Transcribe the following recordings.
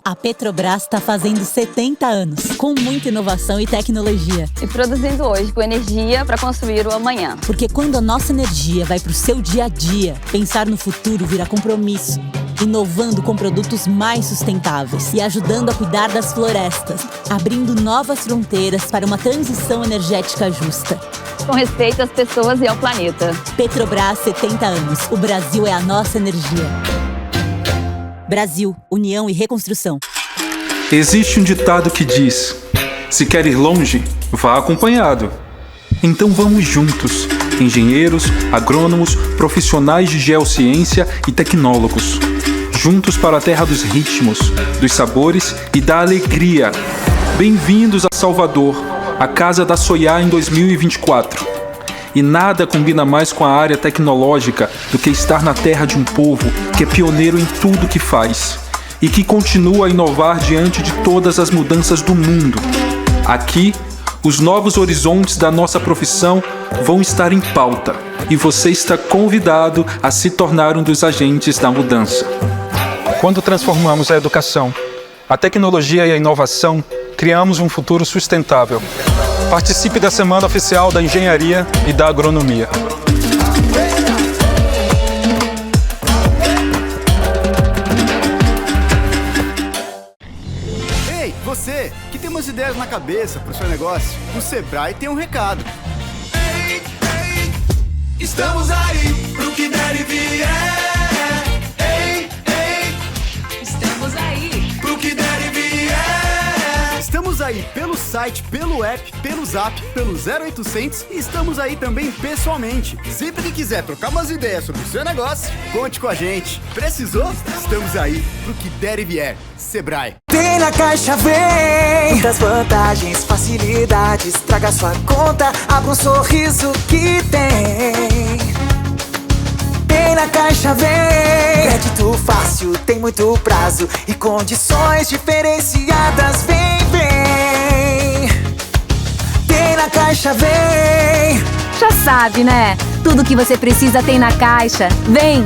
A Petrobras está fazendo 70 anos, com muita inovação e tecnologia. E produzindo hoje com energia para construir o amanhã. Porque quando a nossa energia vai para o seu dia a dia, pensar no futuro vira compromisso. Inovando com produtos mais sustentáveis e ajudando a cuidar das florestas, abrindo novas fronteiras para uma transição energética justa. Com respeito às pessoas e ao planeta. Petrobras, 70 anos. O Brasil é a nossa energia. Brasil, União e Reconstrução. Existe um ditado que diz: se quer ir longe, vá acompanhado. Então vamos juntos, engenheiros, agrônomos, profissionais de geociência e tecnólogos. Juntos para a terra dos ritmos, dos sabores e da alegria. Bem-vindos a Salvador, a casa da Soiá em 2024. E nada combina mais com a área tecnológica do que estar na terra de um povo que é pioneiro em tudo que faz e que continua a inovar diante de todas as mudanças do mundo. Aqui, os novos horizontes da nossa profissão vão estar em pauta e você está convidado a se tornar um dos agentes da mudança. Quando transformamos a educação, a tecnologia e a inovação, criamos um futuro sustentável. Participe da Semana Oficial da Engenharia e da Agronomia. Ei, você que tem umas ideias na cabeça para o seu negócio, o Sebrae tem um recado. Ei, ei, estamos aí pro que der e vier. Ei, ei, estamos aí pro que der e vier. Estamos aí pelo site, pelo app, pelo zap, pelo 0800 e estamos aí também pessoalmente. Sempre que quiser trocar umas ideias sobre o seu negócio, conte com a gente. Precisou? Estamos aí pro que der e vier. Sebrae. Tem na Caixa Vem muitas vantagens, facilidades. Traga sua conta, abra um sorriso que tem. Tem na Caixa Vem crédito fácil, tem muito prazo e condições diferenciadas. Vem, vem. Tem na Caixa Vem. Já sabe, né? Tudo que você precisa tem na Caixa. Vem!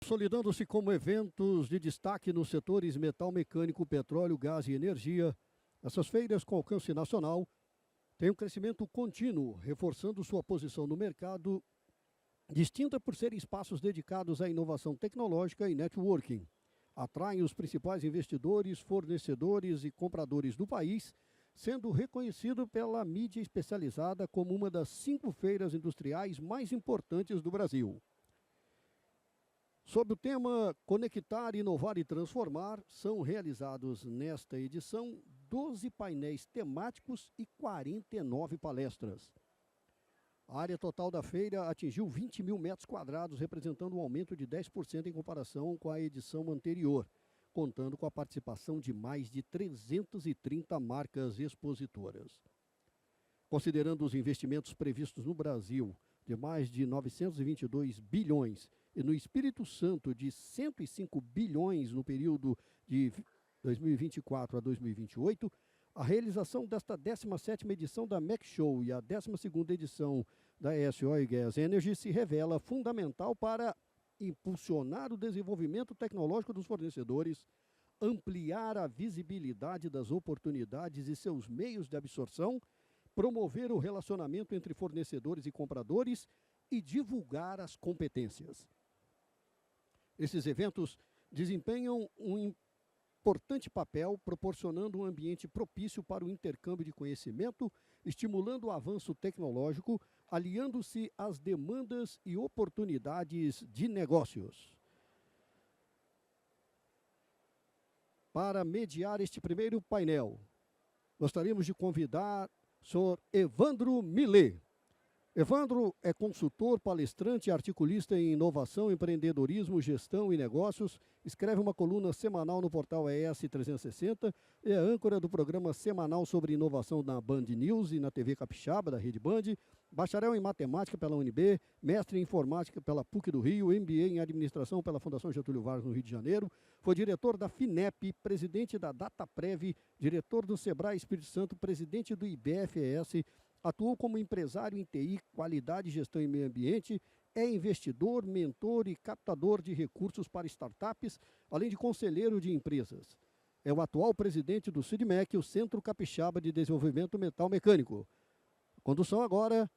Consolidando-se como eventos de destaque nos setores metal mecânico, petróleo, gás e energia, essas feiras com alcance nacional têm um crescimento contínuo, reforçando sua posição no mercado, distinta por serem espaços dedicados à inovação tecnológica e networking. Atraem os principais investidores, fornecedores e compradores do país, sendo reconhecido pela mídia especializada como uma das 5 feiras industriais mais importantes do Brasil. Sob o tema Conectar, Inovar e Transformar, são realizados nesta edição 12 painéis temáticos e 49 palestras. A área total da feira atingiu 20 mil metros quadrados, representando um aumento de 10% em comparação com a edição anterior, contando com a participação de mais de 330 marcas expositoras. Considerando os investimentos previstos no Brasil de mais de 922 bilhões e no Espírito Santo de 105 bilhões no período de 2024 a 2028, a realização desta 17ª edição da MEC Show e a 12ª edição da ES Oil Gas Energy se revela fundamental para impulsionar o desenvolvimento tecnológico dos fornecedores, ampliar a visibilidade das oportunidades e seus meios de absorção, promover o relacionamento entre fornecedores e compradores e divulgar as competências. Esses eventos desempenham um importante papel, proporcionando um ambiente propício para o intercâmbio de conhecimento, estimulando o avanço tecnológico, aliando-se às demandas e oportunidades de negócios. Para mediar este primeiro painel, gostaríamos de convidar o senhor Evandro Millet. Evandro é consultor, palestrante e articulista em inovação, empreendedorismo, gestão e negócios. Escreve uma coluna semanal no portal ES 360 e é âncora do programa semanal sobre inovação na Band News e na TV Capixaba, da Rede Band. Bacharel em matemática pela UNB, mestre em informática pela PUC do Rio, MBA em administração pela Fundação Getúlio Vargas no Rio de Janeiro. Foi diretor da FINEP, presidente da Dataprev, diretor do Sebrae Espírito Santo, presidente do IBFES, Atuou como empresário em TI, qualidade, gestão e meio ambiente, é investidor, mentor e captador de recursos para startups, além de conselheiro de empresas. É o atual presidente do CIDMEC, o Centro Capixaba de Desenvolvimento Metal Mecânico. Condução agora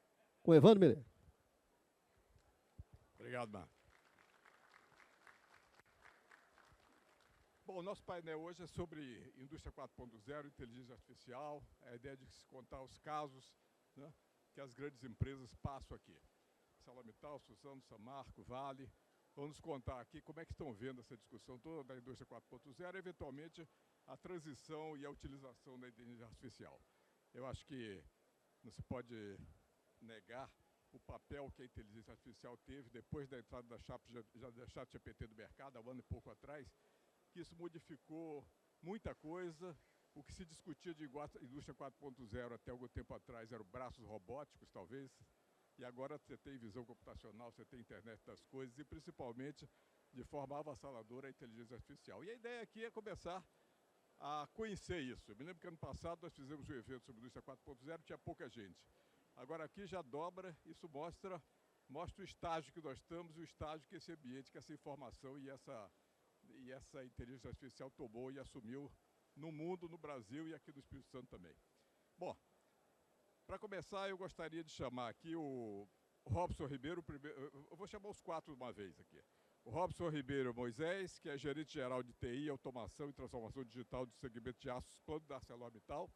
com Evandro Meire. Obrigado, Marcos. Bom, o nosso painel hoje é sobre indústria 4.0, inteligência artificial, a ideia de se contar os casos, né, que as grandes empresas passam aqui. ArcelorMittal, Suzano, Samarco, Vale, vão nos contar aqui como é que estão vendo essa discussão toda da indústria 4.0 e, eventualmente, a transição e a utilização da inteligência artificial. Eu acho que não se pode negar o papel que a inteligência artificial teve depois da entrada da ChatGPT do mercado, há um ano e pouco atrás, que isso modificou muita coisa. O que se discutia de indústria 4.0 até algum tempo atrás eram braços robóticos, talvez, e agora você tem visão computacional, você tem internet das coisas e, principalmente, de forma avassaladora, a inteligência artificial. E a ideia aqui é começar a conhecer isso. Eu me lembro que ano passado nós fizemos um evento sobre indústria 4.0, tinha pouca gente. Agora aqui já dobra, isso mostra o estágio que nós estamos e o estágio que esse ambiente, que essa informação e essa inteligência artificial tomou e assumiu no mundo, no Brasil e aqui no Espírito Santo também. Bom, para começar eu gostaria de chamar aqui o Robson Ribeiro, eu vou chamar os quatro de uma vez aqui. O Robson Ribeiro Moisés, que é gerente-geral de TI, automação e transformação digital do segmento de aços plano da ArcelorMittal,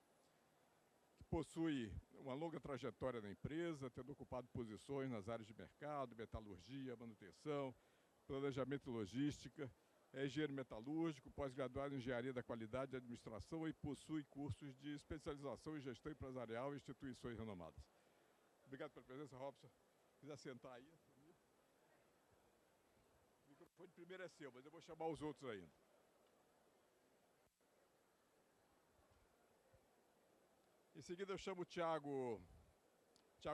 que possui uma longa trajetória na empresa, tendo ocupado posições nas áreas de mercado, metalurgia, manutenção, planejamento e logística, é engenheiro metalúrgico, pós-graduado em engenharia da qualidade e administração e possui cursos de especialização em gestão empresarial e instituições renomadas. Obrigado pela presença, Robson. Se quiser sentar aí. O microfone primeiro é seu, mas eu vou chamar os outros ainda. Em seguida eu chamo o Thiago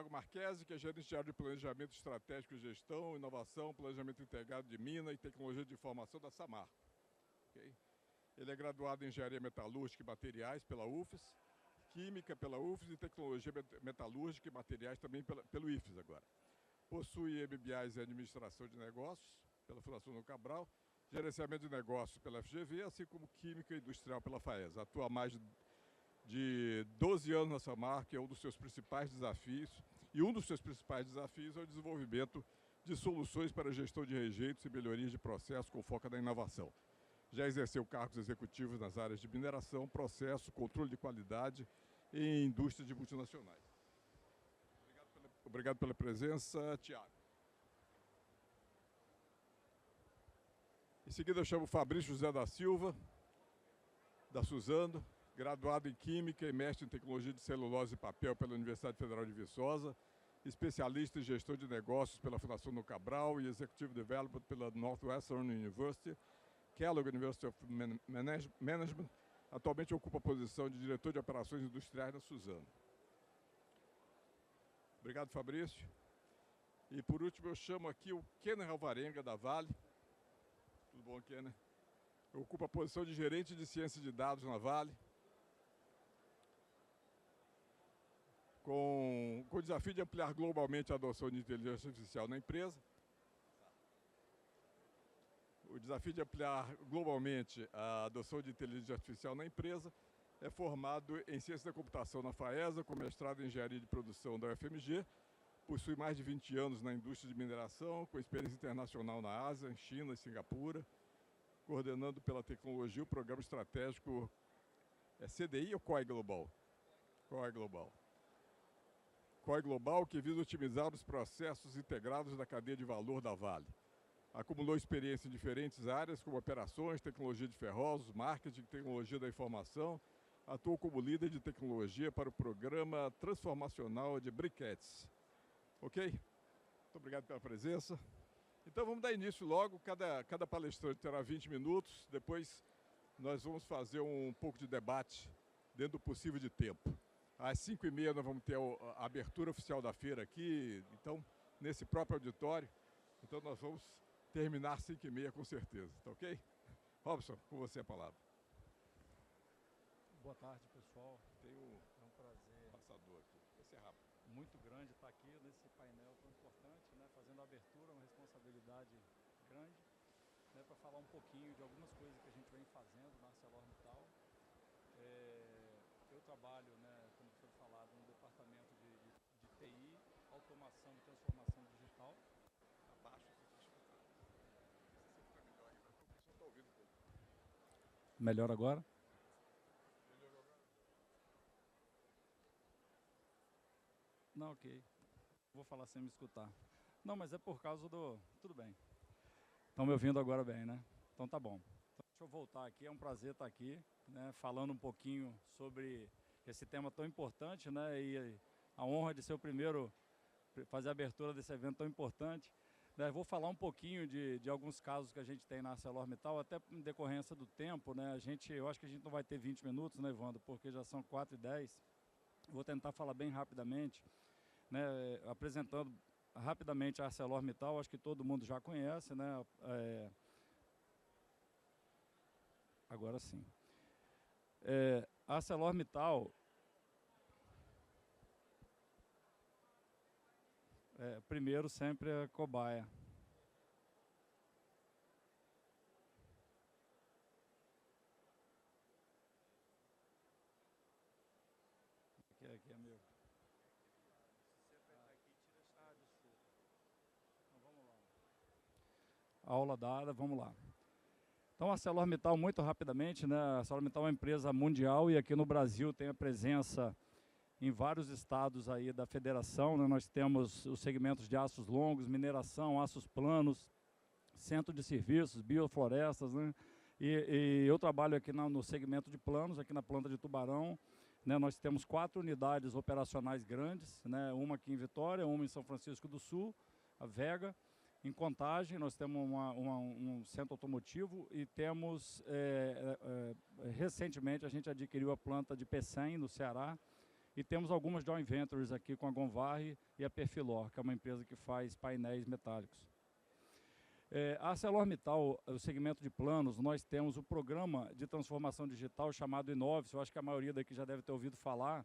Marquesi, que é gerente de área de planejamento estratégico e gestão, inovação, planejamento integrado de mina e tecnologia de informação da Samarco. Okay? Ele é graduado em engenharia metalúrgica e materiais pela UFES, química pela UFES e tecnologia metalúrgica e materiais também pelo IFES agora. Possui MBAs em administração de negócios pela Fundação Dom Cabral, gerenciamento de negócios pela FGV, assim como química industrial pela FAES. Atua há mais de 12 anos na Samarco, é um dos seus principais desafios, e um dos seus principais desafios é o desenvolvimento de soluções para a gestão de rejeitos e melhorias de processo com foco na inovação. Já exerceu cargos executivos nas áreas de mineração, processo, controle de qualidade e em indústrias de multinacionais. Obrigado pela presença, Tiago. Em seguida eu chamo o Fabrício José da Silva, da Suzano, graduado em Química e mestre em Tecnologia de Celulose e Papel pela Universidade Federal de Viçosa, especialista em Gestão de Negócios pela Fundação Dom Cabral e Executive Development pela Northwestern University, Kellogg University of Management. Atualmente ocupa a posição de Diretor de Operações Industriais da Suzano. Obrigado, Fabrício. E por último eu chamo aqui o Kenner Alvarenga, da Vale. Tudo bom, Kenner? Ocupa a posição de Gerente de Ciência de Dados na Vale, com o desafio de ampliar globalmente a adoção de inteligência artificial na empresa. O desafio de ampliar globalmente a adoção de inteligência artificial na empresa é formado em Ciência da Computação na FAESA, com mestrado em Engenharia de Produção da UFMG, possui mais de 20 anos na indústria de mineração, com experiência internacional na Ásia, em China e Singapura, coordenando pela tecnologia o programa estratégico CDI ou COI Global? COI Global. COI Global, que visa otimizar os processos integrados da cadeia de valor da Vale. Acumulou experiência em diferentes áreas, como operações, tecnologia de ferrosos, marketing, tecnologia da informação. Atuou como líder de tecnologia para o programa transformacional de Briquettes. Ok? Muito obrigado pela presença. Então vamos dar início logo, cada palestrante terá 20 minutos, depois nós vamos fazer um pouco de debate dentro do possível de tempo. Às 5h30 nós vamos ter a abertura oficial da feira aqui, então, nesse próprio auditório. Então nós vamos terminar às 5h30 com certeza, tá ok? Robson, com você a palavra. Boa tarde, pessoal. Tem É um prazer. passador aqui, vai ser rápido. responsabilidade grande, né, para falar um pouquinho de algumas coisas que a gente vem fazendo na ArcelorMittal. Eu trabalho, né, como foi falado, no departamento de TI, automação e transformação digital. Abaixo, se você ficar melhor aí, porque o pessoal está ouvindo um pouco. Melhor agora? Melhorou agora? Não, ok. Vou falar sem me escutar. Não, mas é por causa do... Tudo bem. Estão me ouvindo agora bem, né? Então tá bom. Então, deixa eu voltar aqui, é um prazer estar aqui, né, falando um pouquinho sobre esse tema tão importante, né, e a honra de ser o primeiro, fazer a abertura desse evento tão importante. Né, vou falar um pouquinho de alguns casos que a gente tem na ArcelorMittal, até em decorrência do tempo, né, eu acho que a gente não vai ter 20 minutos, né, Evandro, porque já são 4h10. Vou tentar falar bem rapidamente, né, apresentando rapidamente a ArcelorMittal, acho que todo mundo já conhece, né, agora sim. A ArcelorMittal, primeiro sempre é cobaia. Aqui é meu. Então, vamos lá. Aula dada, vamos lá. Então, a ArcelorMittal, muito rapidamente, né? A ArcelorMittal é uma empresa mundial e aqui no Brasil tem a presença em vários estados aí da federação, né? Nós temos os segmentos de aços longos, mineração, aços planos, centro de serviços, bioflorestas, né? E eu trabalho aqui no segmento de planos, aqui na planta de Tubarão, né? Nós temos 4 unidades operacionais grandes, né? Uma aqui em Vitória, uma em São Francisco do Sul, a Vega. Em Contagem, nós temos um centro automotivo e temos, recentemente, a gente adquiriu a planta de Pecém, no Ceará, e temos algumas joint ventures aqui com a Gonvarri e a Perfilor, que é uma empresa que faz painéis metálicos. A ArcelorMittal, o segmento de planos, nós temos o programa de transformação digital chamado Inovis, eu acho que a maioria daqui já deve ter ouvido falar.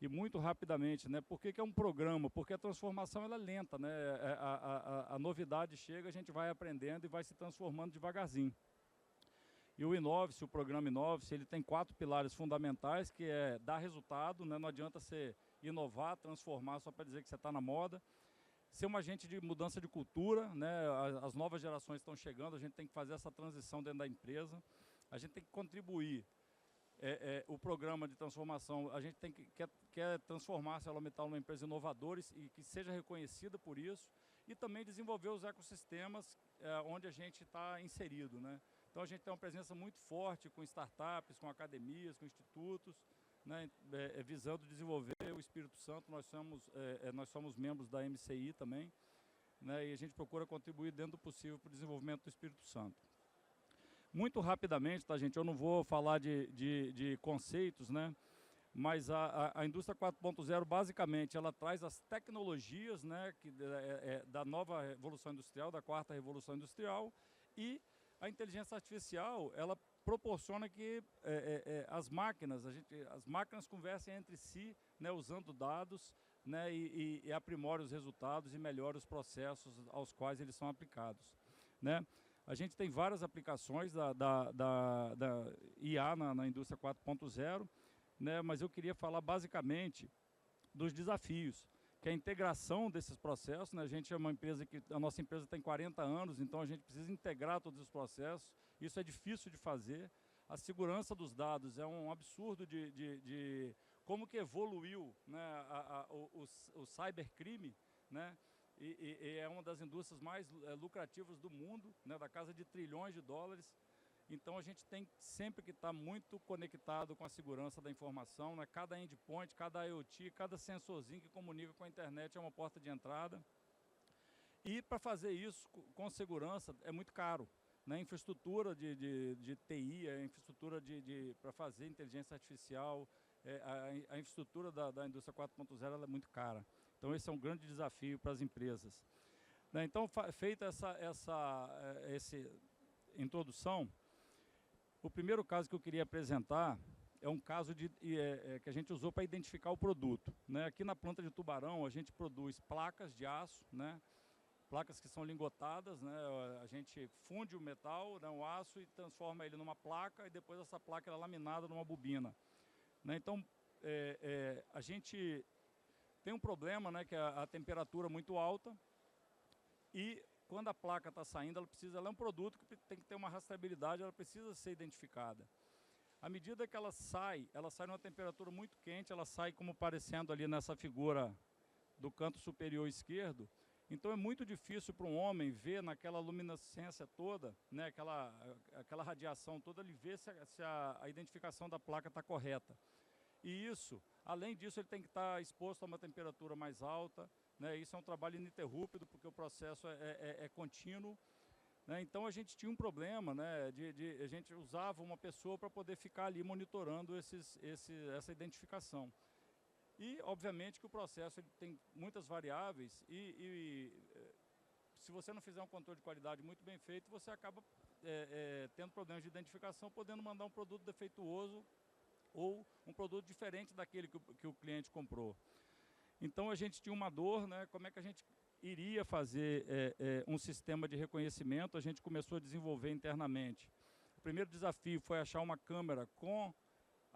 E muito rapidamente, né? Por que é um programa? Porque a transformação ela é lenta, né? A novidade chega, a gente vai aprendendo e vai se transformando devagarzinho. E o Inovis, o programa Inovis, ele tem 4 pilares fundamentais, que é dar resultado, né? Não adianta você inovar, transformar só para dizer que você está na moda. Ser um agente de mudança de cultura, né? As novas gerações estão chegando, a gente tem que fazer essa transição dentro da empresa. A gente tem que contribuir. O programa de transformação, a gente quer transformar a ArcelorMittal numa empresa inovadora e que seja reconhecida por isso, e também desenvolver os ecossistemas onde a gente está inserido, né? Então a gente tem uma presença muito forte com startups, com academias, com institutos, né, visando desenvolver o Espírito Santo. Nós somos membros da MCI também, né, e a gente procura contribuir dentro do possível para o desenvolvimento do Espírito Santo. Muito rapidamente, tá, gente? Eu não vou falar de conceitos, né? Mas a indústria 4.0, basicamente, ela traz as tecnologias, né, da nova revolução industrial, da 4ª revolução industrial, e a inteligência artificial, ela proporciona que as máquinas conversem entre si, né, usando dados, né, e aprimorem os resultados e melhorem os processos aos quais eles são aplicados, né? A gente tem várias aplicações da IA na indústria 4.0, né, mas eu queria falar basicamente dos desafios, que é a integração desses processos, né? A gente é uma empresa a nossa empresa tem 40 anos, então a gente precisa integrar todos os processos, isso é difícil de fazer. A segurança dos dados é um absurdo de como que evoluiu, né, o cybercrime, né? E é uma das indústrias mais lucrativas do mundo, né, da casa de trilhões de dólares. Então a gente tem sempre que estar muito conectado com a segurança da informação, né? Cada endpoint, cada IoT, cada sensorzinho que comunica com a internet é uma porta de entrada. E para fazer isso com segurança é muito caro, né? Infraestrutura de TI, a infraestrutura para fazer inteligência artificial, a infraestrutura da indústria 4.0 é muito cara. Então esse é um grande desafio para as empresas, né? Então, feita essa introdução, o primeiro caso que eu queria apresentar é um caso que a gente usou para identificar o produto, né? Aqui na planta de Tubarão a gente produz placas de aço, né? placas que são lingotadas, né? A gente funde o metal, né, o aço, e transforma ele numa placa, e depois essa placa é laminada numa bobina. Né? Então, a gente tem um problema, né, que é a temperatura muito alta, e quando a placa está saindo, ela é um produto que tem que ter uma rastreabilidade, ela precisa ser identificada. À medida que ela sai numa temperatura muito quente, ela sai como aparecendo ali nessa figura do canto superior esquerdo. Então é muito difícil para um homem ver naquela luminescência toda, né, aquela radiação toda, ele ver se a identificação da placa está correta. E isso, além disso, ele tem que estar exposto a uma temperatura mais alta, né, isso é um trabalho ininterrupto, porque o processo é contínuo. Né, então a gente tinha um problema, né, a gente usava uma pessoa para poder ficar ali monitorando essa identificação. E, obviamente, que o processo ele tem muitas variáveis e se você não fizer um controle de qualidade muito bem feito, você acaba tendo problemas de identificação, podendo mandar um produto defeituoso ou um produto diferente daquele que o cliente comprou. Então, a gente tinha uma dor, né, como é que a gente iria fazer um sistema de reconhecimento. A gente começou a desenvolver internamente. O primeiro desafio foi achar uma câmera com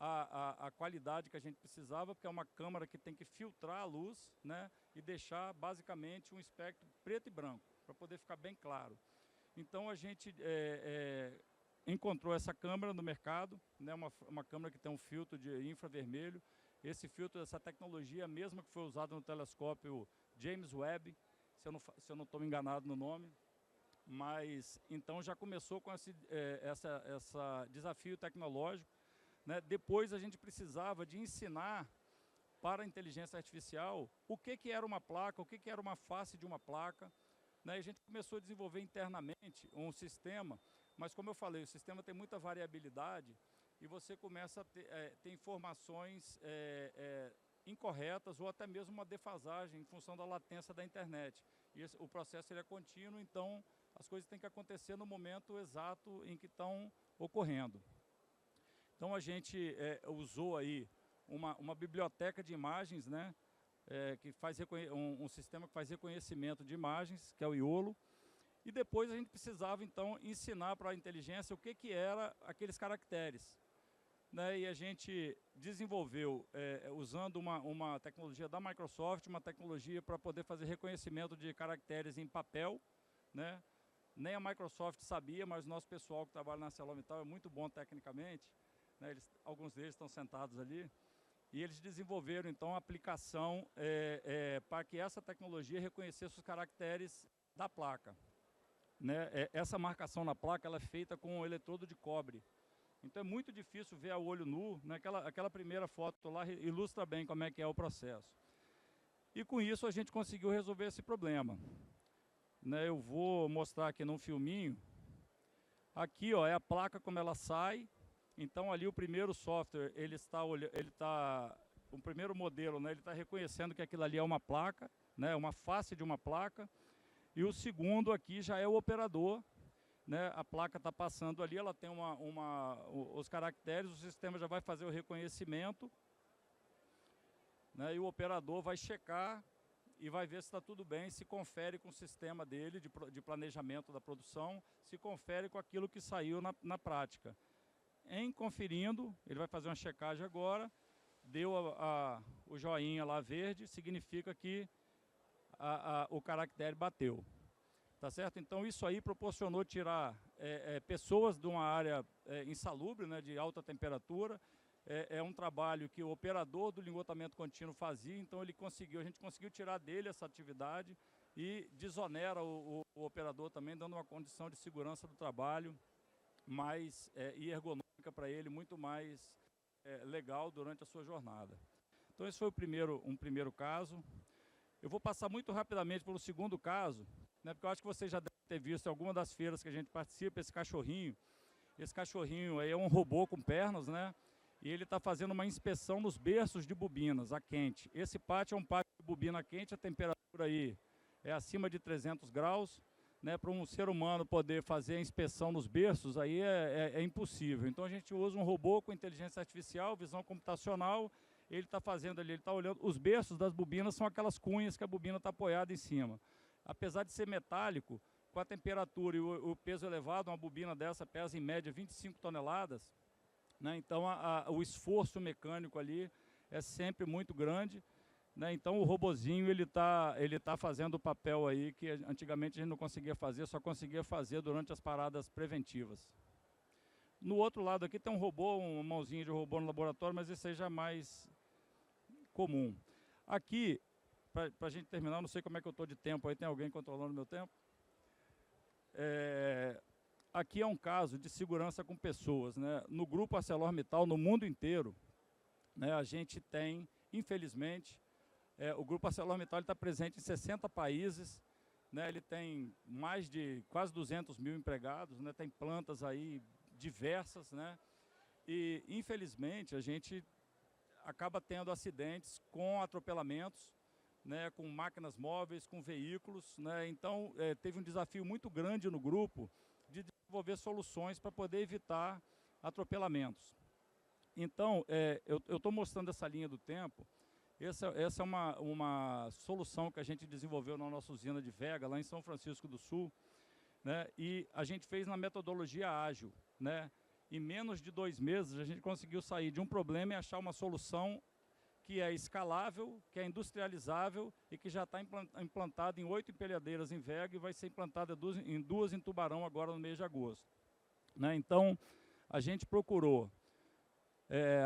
a qualidade que a gente precisava, porque é uma câmera que tem que filtrar a luz, né, e deixar basicamente um espectro preto e branco, para poder ficar bem claro. Então a gente encontrou essa câmera no mercado, né, uma câmera que tem um filtro de infravermelho. Esse filtro, essa tecnologia mesma que foi usada no telescópio James Webb, se eu não estou enganado no nome. Mas então já começou com esse desafio tecnológico. Né? Depois a gente precisava de ensinar para a inteligência artificial o que era uma placa, o que era uma face de uma placa. Né? E a gente começou a desenvolver internamente um sistema, mas como eu falei, o sistema tem muita variabilidade e você começa a ter informações incorretas ou até mesmo uma defasagem em função da latência da internet. E o processo ele é contínuo, então as coisas têm que acontecer no momento exato em que estão ocorrendo. Então a gente usou aí uma biblioteca de imagens, né, que faz um sistema que faz reconhecimento de imagens, que é o IOLO, e depois a gente precisava então ensinar para a inteligência o que era aqueles caracteres. Né, e a gente desenvolveu, usando uma tecnologia da Microsoft, uma tecnologia para poder fazer reconhecimento de caracteres em papel. Né? Nem a Microsoft sabia, mas o nosso pessoal que trabalha na ArcelorMittal é muito bom tecnicamente. Né? Alguns deles estão sentados ali. E eles desenvolveram, então, a aplicação para que essa tecnologia reconhecesse os caracteres da placa. Né? Essa marcação na placa ela é feita com um eletrodo de cobre. Então é muito difícil ver a olho nu, né? Aquela primeira foto lá ilustra bem como é que é o processo. E com isso a gente conseguiu resolver esse problema. Né? Eu vou mostrar aqui num filminho. Aqui ó, é a placa como ela sai. Então ali o primeiro software, o primeiro modelo, né? Ele está reconhecendo que aquilo ali é uma placa, né? Uma face de uma placa. E o segundo aqui já é o operador. Né, a placa está passando ali, ela tem os caracteres, o sistema já vai fazer o reconhecimento, né, e o operador vai checar e vai ver se está tudo bem, se confere com o sistema dele de planejamento da produção, se confere com aquilo que saiu na prática. Em conferindo, ele vai fazer uma checagem agora, deu o joinha lá verde, significa que o caractere bateu. Tá certo? Então isso aí proporcionou tirar pessoas de uma área insalubre, né, de alta temperatura. É um trabalho que o operador do lingotamento contínuo fazia, então a gente conseguiu tirar dele essa atividade e desonera o operador também, dando uma condição de segurança do trabalho mais e ergonômica para ele, muito mais legal durante a sua jornada. Então esse foi um primeiro caso. Eu vou passar muito rapidamente pelo segundo caso, né, porque eu acho que você já deve ter visto em alguma das feiras que a gente participa, esse cachorrinho. Esse cachorrinho aí é um robô com pernas, né? E ele está fazendo uma inspeção nos berços de bobinas, a quente. Esse pátio é um pátio de bobina quente, a temperatura aí é acima de 300 graus. Né, para um ser humano poder fazer a inspeção nos berços, aí é impossível. Então a gente usa um robô com inteligência artificial, visão computacional. Ele está fazendo ali, ele está olhando. Os berços das bobinas são aquelas cunhas que a bobina está apoiada em cima. apesar de ser metálico, com a temperatura e o peso elevado, uma bobina dessa pesa em média 25 toneladas, né? Então o esforço mecânico ali é sempre muito grande, né? Então o robozinho ele tá fazendo o papel aí que antigamente a gente não conseguia fazer, só conseguia fazer durante as paradas preventivas. No outro lado aqui tem um robô, uma mãozinha de robô no laboratório, mas esse aí já é mais comum. Aqui, para a gente terminar, não sei como é que eu estou de tempo, aí tem alguém controlando meu tempo? Aqui é um caso de segurança com pessoas, né? No grupo ArcelorMittal, no mundo inteiro, né, a gente tem, infelizmente, o grupo ArcelorMittal está presente em 60 países, né? Ele tem mais de quase 200 mil empregados, né? Tem plantas aí diversas, né? E, infelizmente, a gente acaba tendo acidentes com atropelamentos, né, com máquinas móveis, com veículos, né? Então, teve um desafio muito grande no grupo de desenvolver soluções para poder evitar atropelamentos. Então, eu estou mostrando essa linha do tempo. Essa é uma solução que a gente desenvolveu na nossa usina de Vega, lá em São Francisco do Sul, né? E a gente fez na metodologia ágil, né? Em menos de 2 meses, a gente conseguiu sair de um problema e achar uma solução que é escalável, que é industrializável e que já está implantada em 8 empilhadeiras em Vega e vai ser implantada em 2 em Tubarão agora no mês de agosto, né? Então, a gente procurou,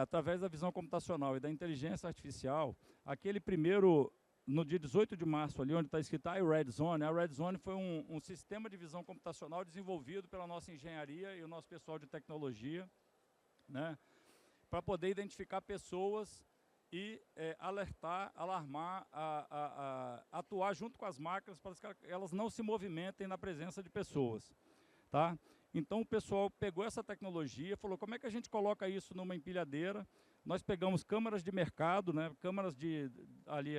através da visão computacional e da inteligência artificial, aquele primeiro, no dia 18 de março, ali onde está escrito iRedZone, a RedZone foi um sistema de visão computacional desenvolvido pela nossa engenharia e o nosso pessoal de tecnologia, né, para poder identificar pessoas e alarmar, atuar junto com as máquinas para que elas não se movimentem na presença de pessoas, tá? Então o pessoal pegou essa tecnologia, falou, como é que a gente coloca isso numa empilhadeira? Nós pegamos câmaras de mercado, né, câmaras ali,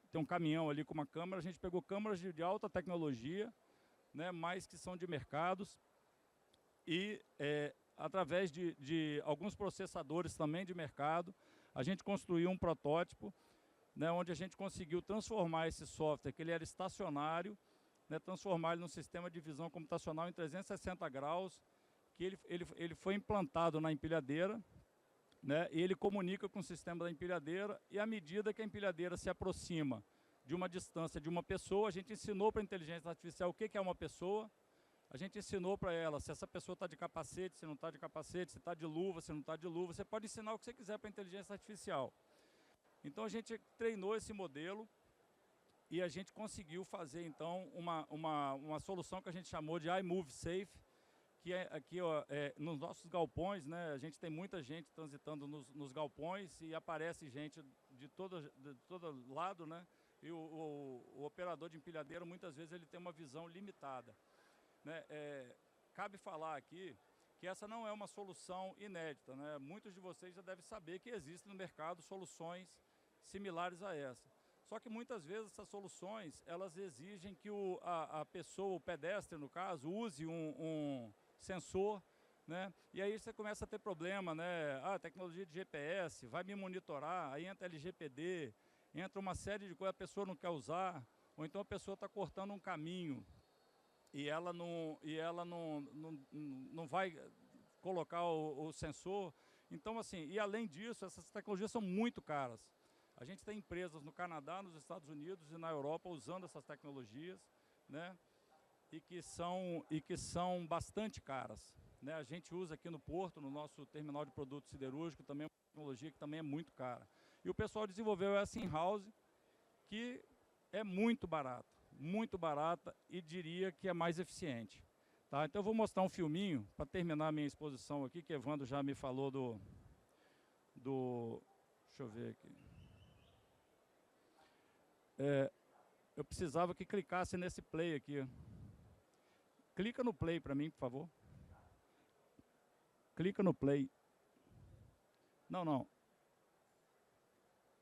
tem um caminhão ali com uma câmera, a gente pegou câmaras de alta tecnologia, né, mas que são de mercados, e através de alguns processadores também de mercado, a gente construiu um protótipo, né, onde a gente conseguiu transformar esse software, que ele era estacionário, né, transformar ele num sistema de visão computacional em 360 graus, que ele foi implantado na empilhadeira, né, e ele comunica com o sistema da empilhadeira, e à medida que a empilhadeira se aproxima de uma distância de uma pessoa, a gente ensinou para a inteligência artificial o que é uma pessoa, a gente ensinou para ela se essa pessoa está de capacete, se não está de capacete, se está de luva, se não está de luva. Você pode ensinar o que você quiser para a inteligência artificial. Então, a gente treinou esse modelo e a gente conseguiu fazer, então, uma solução que a gente chamou de iMoveSafe, que é aqui, ó, nos nossos galpões, né, a gente tem muita gente transitando nos galpões e aparece gente de todo lado, né, e o operador de empilhadeira, muitas vezes, ele tem uma visão limitada. Né, cabe falar aqui que essa não é uma solução inédita, né? Muitos de vocês já devem saber que existem no mercado soluções similares a essa. Só que muitas vezes essas soluções, elas exigem que a pessoa, o pedestre no caso, use um sensor, né? E aí você começa a ter problema, né? Tecnologia de GPS, vai me monitorar, aí entra LGPD, entra uma série de coisas que a pessoa não quer usar, ou então a pessoa está cortando um caminho, e ela não vai colocar o sensor. Então, assim, e além disso, essas tecnologias são muito caras. A gente tem empresas no Canadá, nos Estados Unidos e na Europa usando essas tecnologias, né, e que são bastante caras, né? A gente usa aqui no Porto, no nosso terminal de produtos siderúrgicos, também é uma tecnologia que também é muito cara. E o pessoal desenvolveu essa in-house, que é muito barata e diria que é mais eficiente. Tá? Então eu vou mostrar um filminho para terminar a minha exposição aqui, que Evandro já me falou deixa eu ver aqui. Eu precisava que clicasse nesse play aqui. Clica no play para mim, por favor. Clica no play. Não.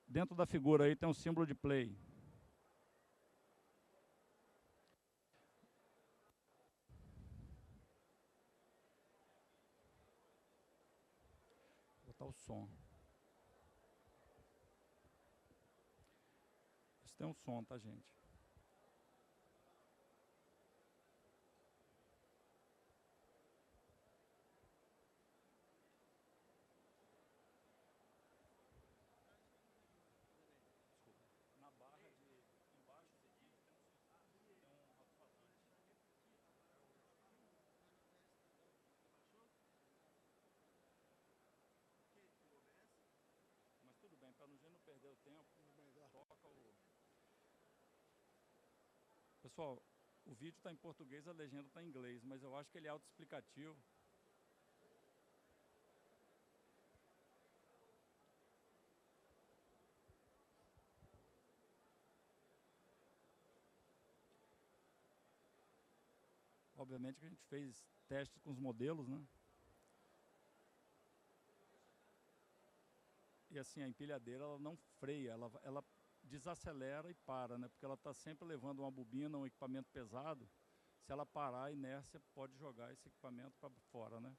Dentro da figura aí tem um símbolo de play. O som. Isso tem um som, tá, gente? Pessoal, o vídeo está em português, a legenda está em inglês, mas eu acho que ele é autoexplicativo. Obviamente que a gente fez testes com os modelos, né? E assim, a empilhadeira ela não freia, ela desacelera e para, né? Porque ela está sempre levando uma bobina, um equipamento pesado. Se ela parar, a inércia pode jogar esse equipamento para fora, né?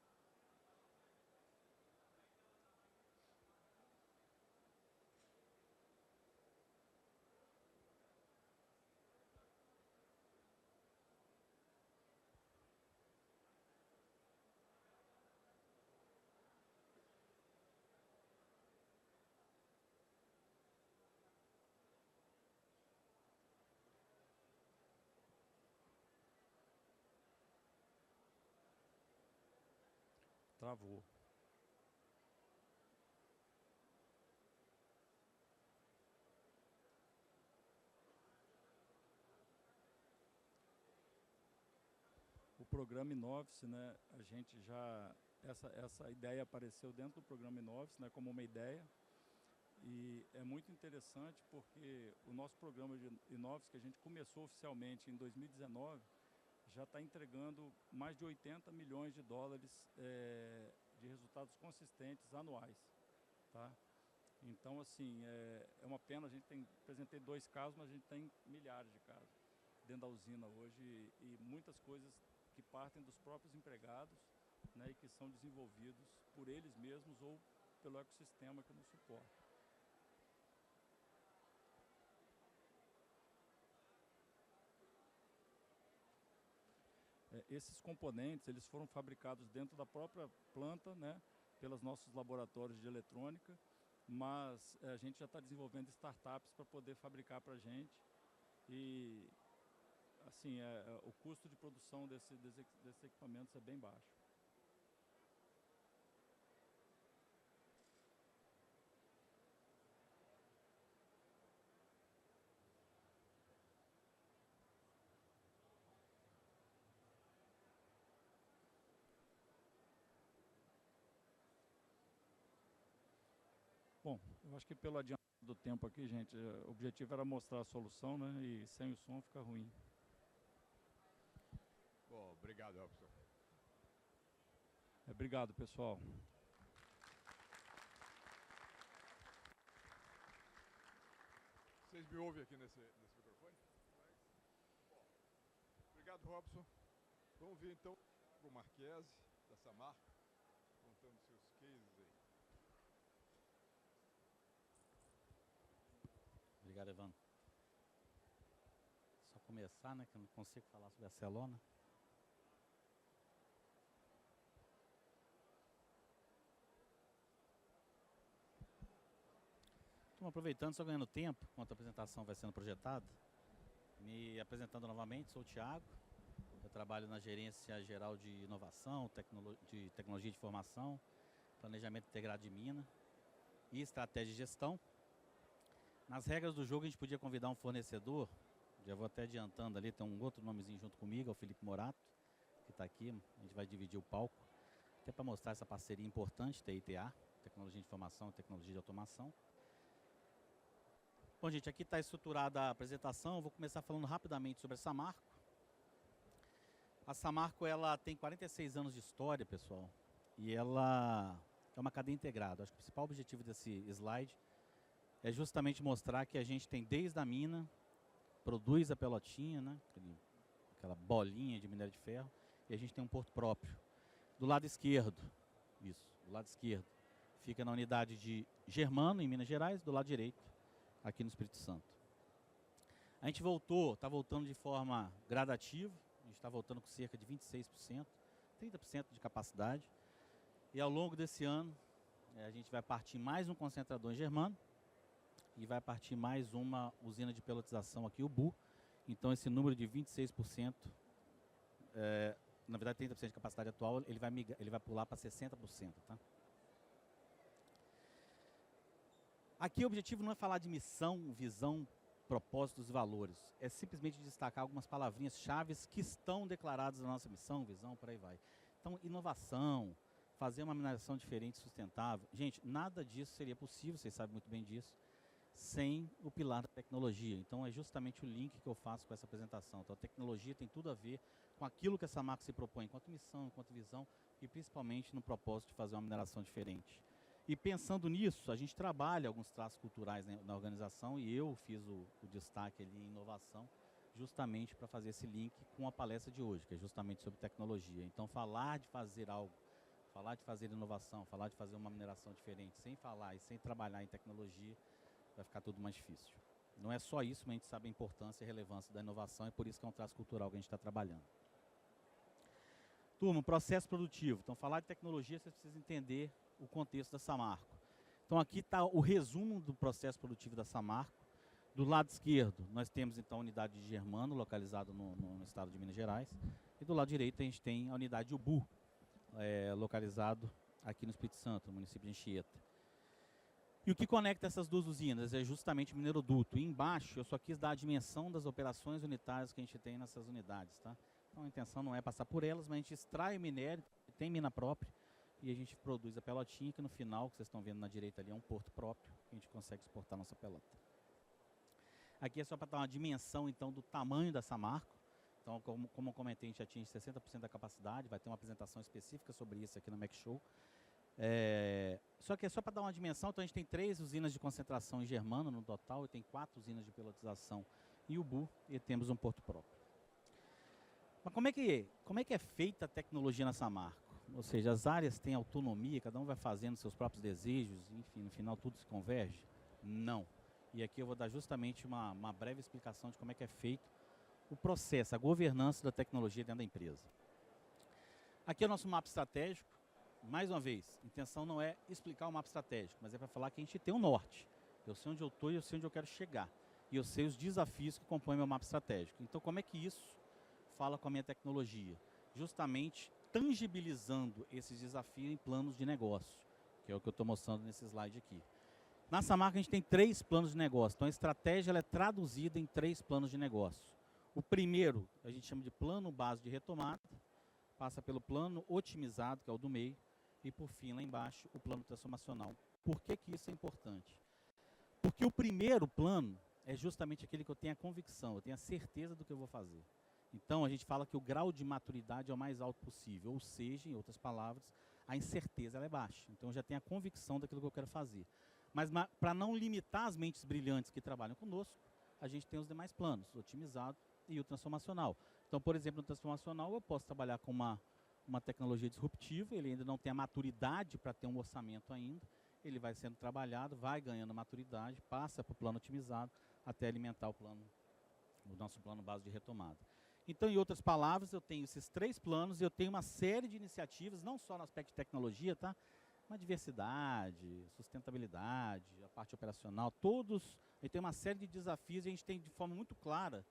Travou. O programa Inovis, né, a gente já essa ideia apareceu dentro do programa Inovis, né, como uma ideia. E é muito interessante porque o nosso programa de Inovis, que a gente começou oficialmente em 2019, já está entregando mais de 80 milhões de dólares de resultados consistentes anuais, tá? Então, assim, é uma pena, a gente apresentei 2 casos, mas a gente tem milhares de casos dentro da usina hoje e muitas coisas que partem dos próprios empregados, né, e que são desenvolvidos por eles mesmos ou pelo ecossistema que nos suporta. Esses componentes eles foram fabricados dentro da própria planta, né, pelos nossos laboratórios de eletrônica, mas a gente já está desenvolvendo startups para poder fabricar para a gente e assim o custo de produção desses equipamentos é bem baixo. Bom, eu acho que pelo adianto do tempo aqui, gente, o objetivo era mostrar a solução, né? E sem o som fica ruim. Bom, obrigado, Robson. Obrigado, pessoal. Vocês me ouvem aqui nesse microfone? Bom, obrigado, Robson. Vamos ver então o Marquese, da Samarco, contando seus cases aí. Obrigado, Evandro. Só começar, né, que eu não consigo falar sobre a Celona. Estou aproveitando, só ganhando tempo, enquanto a apresentação vai sendo projetada. Me apresentando novamente, sou o Thiago. Eu trabalho na Gerência Geral de Inovação, de Tecnologia de Informação, Planejamento Integrado de Mina e Estratégia de Gestão. Nas regras do jogo, a gente podia convidar um fornecedor, já vou até adiantando ali, tem um outro nomezinho junto comigo, é o Felipe Morato, que está aqui, a gente vai dividir o palco, até para mostrar essa parceria importante, TITA, Tecnologia de Informação e Tecnologia de Automação. Bom, gente, aqui está estruturada a apresentação, eu vou começar falando rapidamente sobre a Samarco. A Samarco, ela tem 46 anos de história, pessoal, e ela é uma cadeia integrada. Acho que o principal objetivo desse slide é justamente mostrar que a gente tem desde a mina, produz a pelotinha, né, aquela bolinha de minério de ferro, e a gente tem um porto próprio. Do lado esquerdo, do lado esquerdo, fica na unidade de Germano, em Minas Gerais, do lado direito, aqui no Espírito Santo. A gente está voltando de forma gradativa, a gente está voltando com cerca de 26%, 30% de capacidade, e ao longo desse ano, a gente vai partir mais um concentrador em Germano, e vai partir mais uma usina de pelotização aqui, o BU. Então esse número de 26%, na verdade 30% de capacidade atual, ele vai pular para 60%. Tá? Aqui o objetivo não é falar de missão, visão, propósitos e valores. É simplesmente destacar algumas palavrinhas-chave que estão declaradas na nossa missão, visão, por aí vai. Então, inovação, fazer uma mineração diferente e sustentável. Gente, nada disso seria possível, vocês sabem muito bem disso, sem o pilar da tecnologia. Então, é justamente o link que eu faço com essa apresentação. Então, a tecnologia tem tudo a ver com aquilo que essa marca se propõe, enquanto missão, enquanto visão, e principalmente no propósito de fazer uma mineração diferente. E pensando nisso, a gente trabalha alguns traços culturais na organização e eu fiz o destaque ali em inovação, justamente para fazer esse link com a palestra de hoje, que é justamente sobre tecnologia. Então, falar de fazer algo, falar de fazer inovação, falar de fazer uma mineração diferente, sem falar e sem trabalhar em tecnologia, vai ficar tudo mais difícil. Não é só isso, mas a gente sabe a importância e a relevância da inovação, e por isso que é um traço cultural que a gente está trabalhando. Turma, processo produtivo. Então, falar de tecnologia, você precisa entender o contexto da Samarco. Então, aqui está o resumo do processo produtivo da Samarco. Do lado esquerdo, nós temos, então, a unidade de Germano, localizada no estado de Minas Gerais. E do lado direito, a gente tem a unidade de Ubu, localizado aqui no Espírito Santo, no município de Anchieta. E o que conecta essas duas usinas é justamente o mineroduto. E embaixo, eu só quis dar a dimensão das operações unitárias que a gente tem nessas unidades, tá? Então, a intenção não é passar por elas, mas a gente extrai o minério, tem mina própria, e a gente produz a pelotinha, que no final, que vocês estão vendo na direita ali, é um porto próprio, que a gente consegue exportar a nossa pelota. Aqui é só para dar uma dimensão, então, do tamanho da Samarco. Então, como eu comentei, a gente atinge 60% da capacidade, vai ter uma apresentação específica sobre isso aqui no Mac Show. Só que é só para dar uma dimensão, então a gente tem 3 usinas de concentração em Germano no total, e tem 4 usinas de pelotização em Ubu, e temos um porto próprio. Mas como é que é feita a tecnologia na Samarco? Ou seja, as áreas têm autonomia, cada um vai fazendo seus próprios desejos, enfim, no final tudo se converge? Não. E aqui eu vou dar justamente uma breve explicação de como é que é feito o processo, a governança da tecnologia dentro da empresa. Aqui é o nosso mapa estratégico. Mais uma vez, a intenção não é explicar o mapa estratégico, mas é para falar que a gente tem um norte. Eu sei onde eu estou e eu sei onde eu quero chegar. E eu sei os desafios que compõem meu mapa estratégico. Então, como é que isso fala com a minha tecnologia? Justamente tangibilizando esses desafios em planos de negócio, que é o que eu estou mostrando nesse slide aqui. Na Samarco, a gente tem 3 planos de negócio. Então, a estratégia ela é traduzida em 3 planos de negócio. O primeiro, a gente chama de plano base de retomada, passa pelo plano otimizado, que é o do meio, e por fim, lá embaixo, o plano transformacional. Por que que isso é importante? Porque o primeiro plano é justamente aquele que eu tenho a convicção, eu tenho a certeza do que eu vou fazer. Então, a gente fala que o grau de maturidade é o mais alto possível, ou seja, em outras palavras, a incerteza ela é baixa. Então, eu já tenho a convicção daquilo que eu quero fazer. Mas para não limitar as mentes brilhantes que trabalham conosco, a gente tem os demais planos, o otimizado e o transformacional. Então, por exemplo, no transformacional, eu posso trabalhar com uma tecnologia disruptiva, ele ainda não tem a maturidade para ter um orçamento ainda, ele vai sendo trabalhado, vai ganhando maturidade, passa para o plano otimizado, até alimentar o nosso plano base de retomada. Então, em outras palavras, eu tenho esses 3 planos e eu tenho uma série de iniciativas, não só no aspecto de tecnologia, tá? Uma diversidade, sustentabilidade, a parte operacional, a gente tem uma série de desafios e a gente tem de forma muito clara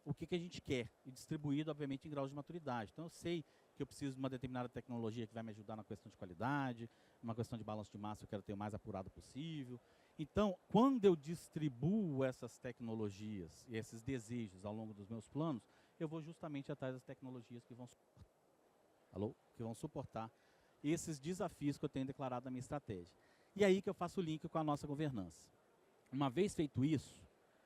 o que a gente quer, e distribuído, obviamente, em graus de maturidade. Então, eu sei que eu preciso de uma determinada tecnologia que vai me ajudar na questão de qualidade, uma questão de balanço de massa eu quero ter o mais apurado possível. Então, quando eu distribuo essas tecnologias e esses desejos ao longo dos meus planos, eu vou justamente atrás das tecnologias que vão suportar esses desafios que eu tenho declarado na minha estratégia. E aí que eu faço o link com a nossa governança. Uma vez feito isso,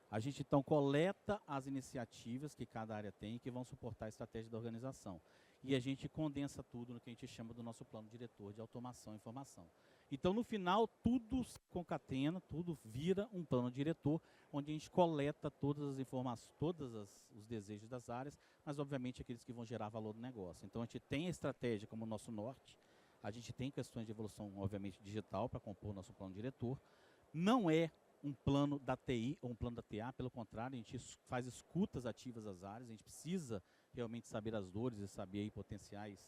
a gente então coleta as iniciativas que cada área tem que vão suportar a estratégia da organização. E a gente condensa tudo no que a gente chama do nosso plano diretor de automação e informação. Então, no final, tudo se concatena, tudo vira um plano diretor, onde a gente coleta todas as informações, os desejos das áreas, mas, obviamente, aqueles que vão gerar valor no negócio. Então, a gente tem a estratégia como nosso norte, a gente tem questões de evolução, obviamente, digital para compor o nosso plano diretor. Não é um plano da TI ou um plano da TA, pelo contrário, a gente faz escutas ativas às áreas, a gente precisa realmente saber as dores e saber aí potenciais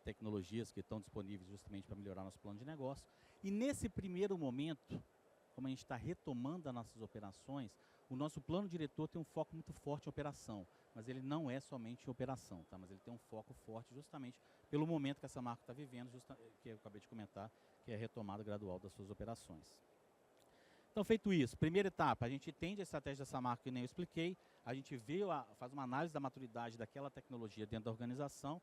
tecnologias que estão disponíveis justamente para melhorar nosso plano de negócio. E nesse primeiro momento, como a gente está retomando as nossas operações, o nosso plano diretor tem um foco muito forte em operação, mas ele não é somente em operação, tá? Mas ele tem um foco forte justamente pelo momento que essa marca está vivendo, que eu acabei de comentar, que é a retomada gradual das suas operações. Então, feito isso, primeira etapa, a gente entende a estratégia dessa marca que nem eu expliquei, a gente faz uma análise da maturidade daquela tecnologia dentro da organização,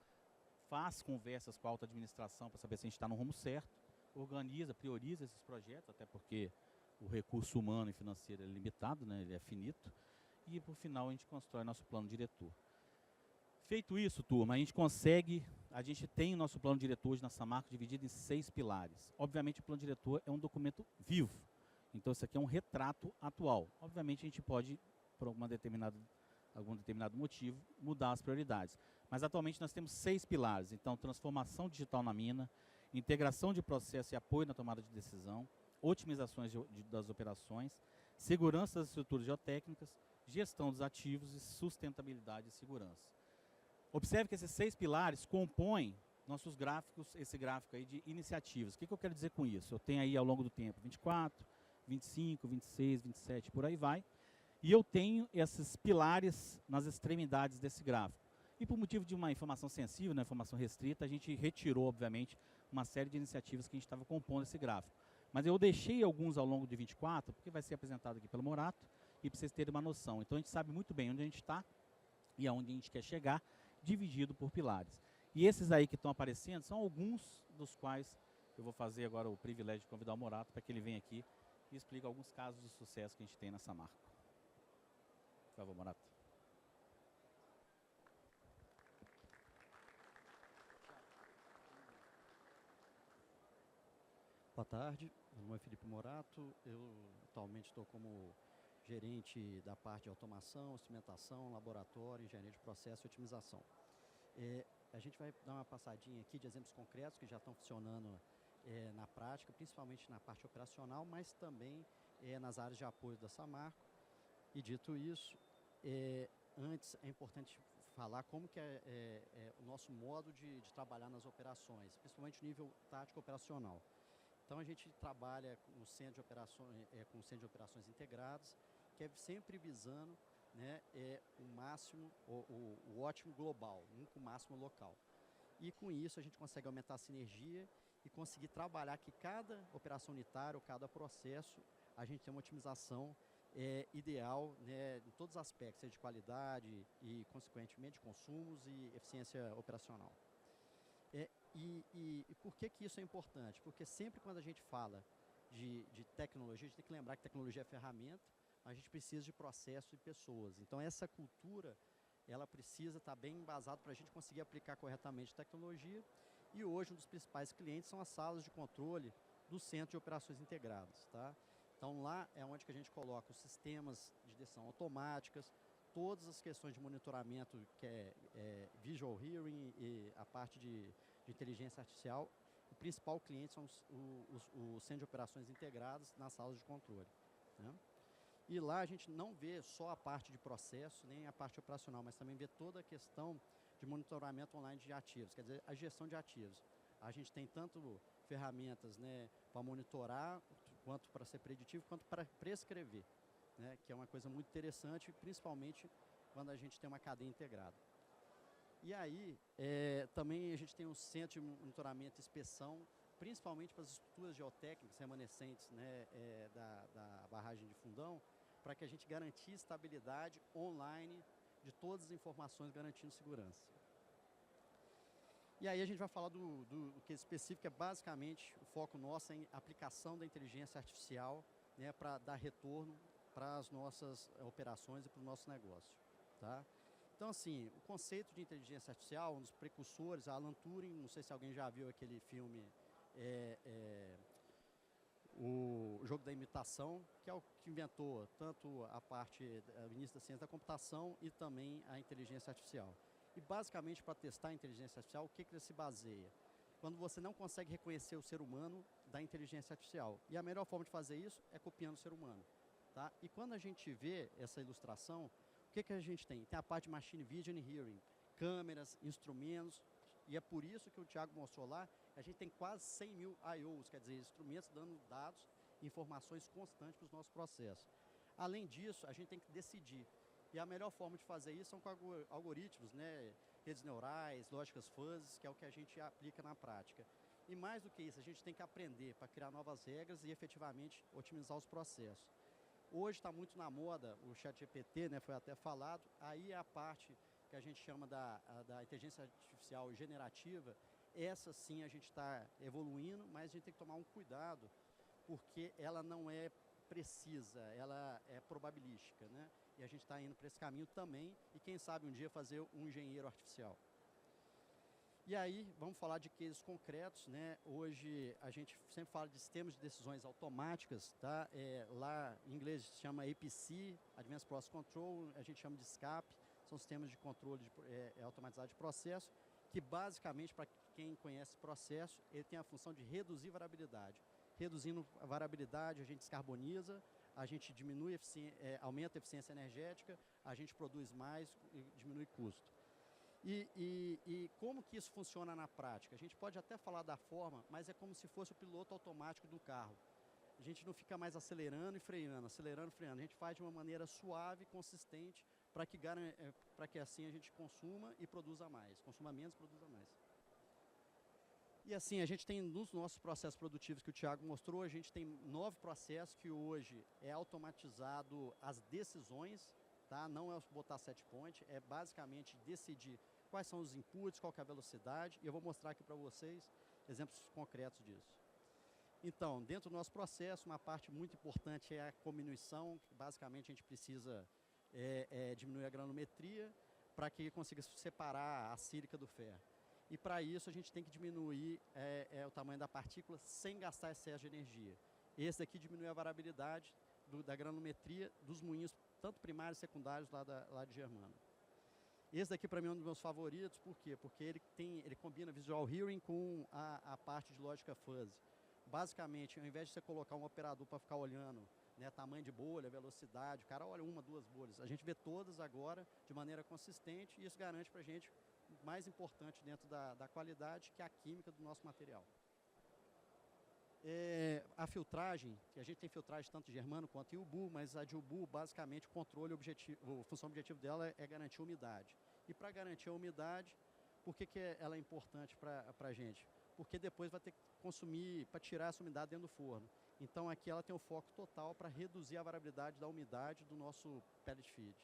faz conversas com a alta administração para saber se a gente está no rumo certo, organiza, prioriza esses projetos, até porque o recurso humano e financeiro é limitado, né, ele é finito, e por final a gente constrói nosso plano diretor. Feito isso, turma, a gente tem o nosso plano diretor hoje na Samarco dividido em 6 pilares. Obviamente o plano diretor é um documento vivo, então isso aqui é um retrato atual. Obviamente a gente pode, por algum determinado motivo, mudar as prioridades. Mas atualmente nós temos 6 pilares, então transformação digital na mina, integração de processo e apoio na tomada de decisão, otimizações das operações, segurança das estruturas geotécnicas, gestão dos ativos e sustentabilidade e segurança. Observe que esses 6 pilares compõem nossos gráficos, esse gráfico aí de iniciativas. O que eu quero dizer com isso? Eu tenho aí ao longo do tempo 24, 25, 26, 27, por aí vai. E eu tenho esses pilares nas extremidades desse gráfico. E por motivo de uma informação sensível, uma informação restrita, a gente retirou, obviamente, uma série de iniciativas que a gente estava compondo esse gráfico. Mas eu deixei alguns ao longo de 24, porque vai ser apresentado aqui pelo Morato, e para vocês terem uma noção. Então a gente sabe muito bem onde a gente está e aonde a gente quer chegar, dividido por pilares. E esses aí que estão aparecendo são alguns dos quais eu vou fazer agora o privilégio de convidar o Morato para que ele venha aqui e explique alguns casos de sucesso que a gente tem nessa marca. Por favor, Morato. Boa tarde, meu nome é Felipe Morato, eu atualmente estou como gerente da parte de automação, instrumentação, laboratório, engenharia de processo e otimização. A gente vai dar uma passadinha aqui de exemplos concretos que já estão funcionando na prática, principalmente na parte operacional, mas também nas áreas de apoio da Samarco. E dito isso, antes é importante falar como que é o nosso modo de trabalhar nas operações, principalmente no nível tático operacional. Então a gente trabalha no centro de operações, com o centro de operações integrados, que é sempre visando, né, o máximo, o ótimo global, nunca o máximo local. E com isso a gente consegue aumentar a sinergia e conseguir trabalhar que cada operação unitária ou cada processo a gente tem uma otimização ideal, né, em todos os aspectos, seja de qualidade e, consequentemente, de consumos e eficiência operacional. E por que isso é importante? Porque sempre quando a gente fala de tecnologia, a gente tem que lembrar que tecnologia é ferramenta, a gente precisa de processo e pessoas. Então essa cultura, ela precisa estar bem embasada para a gente conseguir aplicar corretamente tecnologia. E hoje um dos principais clientes são as salas de controle do Centro de Operações Integradas, tá? Então lá é onde que a gente coloca os sistemas de decisão automáticas, todas as questões de monitoramento, que é Visual Hearing e a parte de inteligência artificial. O principal cliente são os centros de operações integrados nas salas de controle, né? E lá a gente não vê só a parte de processo, nem a parte operacional, mas também vê toda a questão de monitoramento online de ativos, quer dizer, a gestão de ativos. A gente tem tanto ferramentas, né, para monitorar, quanto para ser preditivo, quanto para prescrever, né, que é uma coisa muito interessante, principalmente quando a gente tem uma cadeia integrada. E aí, também a gente tem um centro de monitoramento e inspeção, principalmente para as estruturas geotécnicas remanescentes, né, da barragem de Fundão, para que a gente garantisse estabilidade online de todas as informações, garantindo segurança. E aí a gente vai falar do que é específico, é basicamente o foco nosso em aplicação da inteligência artificial, né, para dar retorno para as nossas operações e para o nosso negócio, tá? Então, assim, o conceito de inteligência artificial, um dos precursores, a Alan Turing, não sei se alguém já viu aquele filme, o jogo da imitação, que é o que inventou tanto a parte, o início da ciência da computação e também a inteligência artificial. E basicamente para testar a inteligência artificial, o que ele se baseia? Quando você não consegue reconhecer o ser humano da inteligência artificial. E a melhor forma de fazer isso é copiando o ser humano, tá? E quando a gente vê essa ilustração, o que a gente tem? Tem a parte de Machine Vision e Hearing, câmeras, instrumentos, e é por isso que o Thiago mostrou lá, a gente tem quase 100 mil I/Os, quer dizer, instrumentos dando dados e informações constantes para os nossos processos. Além disso, a gente tem que decidir. E a melhor forma de fazer isso são com algoritmos, né? Redes neurais, lógicas fuzzies, que é o que a gente aplica na prática. E mais do que isso, a gente tem que aprender para criar novas regras e efetivamente otimizar os processos. Hoje está muito na moda o ChatGPT, né, foi até falado, aí é a parte que a gente chama da inteligência artificial generativa. Essa sim a gente está evoluindo, mas a gente tem que tomar um cuidado, porque ela não é precisa, ela é probabilística, né? E a gente está indo para esse caminho também, e quem sabe um dia fazer um engenheiro artificial. E aí, vamos falar de cases concretos, né? Hoje a gente sempre fala de sistemas de decisões automáticas, tá? Lá em inglês se chama APC, Advanced Process Control, a gente chama de SCAP, são sistemas de controle automatizado de processo, que basicamente, para quem conhece processo, ele tem a função de reduzir variabilidade. Reduzindo a variabilidade, a gente descarboniza, a gente diminui aumenta a eficiência energética, a gente produz mais e diminui custo. E como que isso funciona na prática? A gente pode até falar da forma, mas é como se fosse o piloto automático do carro. A gente não fica mais acelerando e freando, acelerando e freando. A gente faz de uma maneira suave, consistente, para que assim a gente consuma e produza mais. Consuma menos e produza mais. E assim, a gente tem nos nossos processos produtivos que o Thiago mostrou, a gente tem 9 processos que hoje é automatizado as decisões, tá? Não é botar set point, é basicamente decidir quais são os inputs, qual que é a velocidade, e eu vou mostrar aqui para vocês exemplos concretos disso. Então, dentro do nosso processo, uma parte muito importante é a cominuição, que basicamente a gente precisa diminuir a granulometria para que consiga separar a sílica do ferro. E para isso a gente tem que diminuir o tamanho da partícula sem gastar excesso de energia. Esse daqui diminui a variabilidade da granulometria dos moinhos, tanto primários e secundários lá de Germano. Esse daqui para mim é um dos meus favoritos, por quê? Porque ele combina Visual Hearing com a parte de lógica fuzzy. Basicamente, ao invés de você colocar um operador para ficar olhando, né, tamanho de bolha, velocidade, o cara olha 1, 2 bolhas. A gente vê todas agora de maneira consistente e isso garante para a gente o mais importante dentro da qualidade, que é a química do nosso material. A filtragem, que a gente tem filtragem tanto de Germano quanto de Ubu, mas a de Ubu, basicamente, a função objetiva dela é garantir a umidade. E para garantir a umidade, por que ela é importante para a gente? Porque depois vai ter que consumir, para tirar essa umidade dentro do forno. Então aqui ela tem o foco total para reduzir a variabilidade da umidade do nosso pellet feed.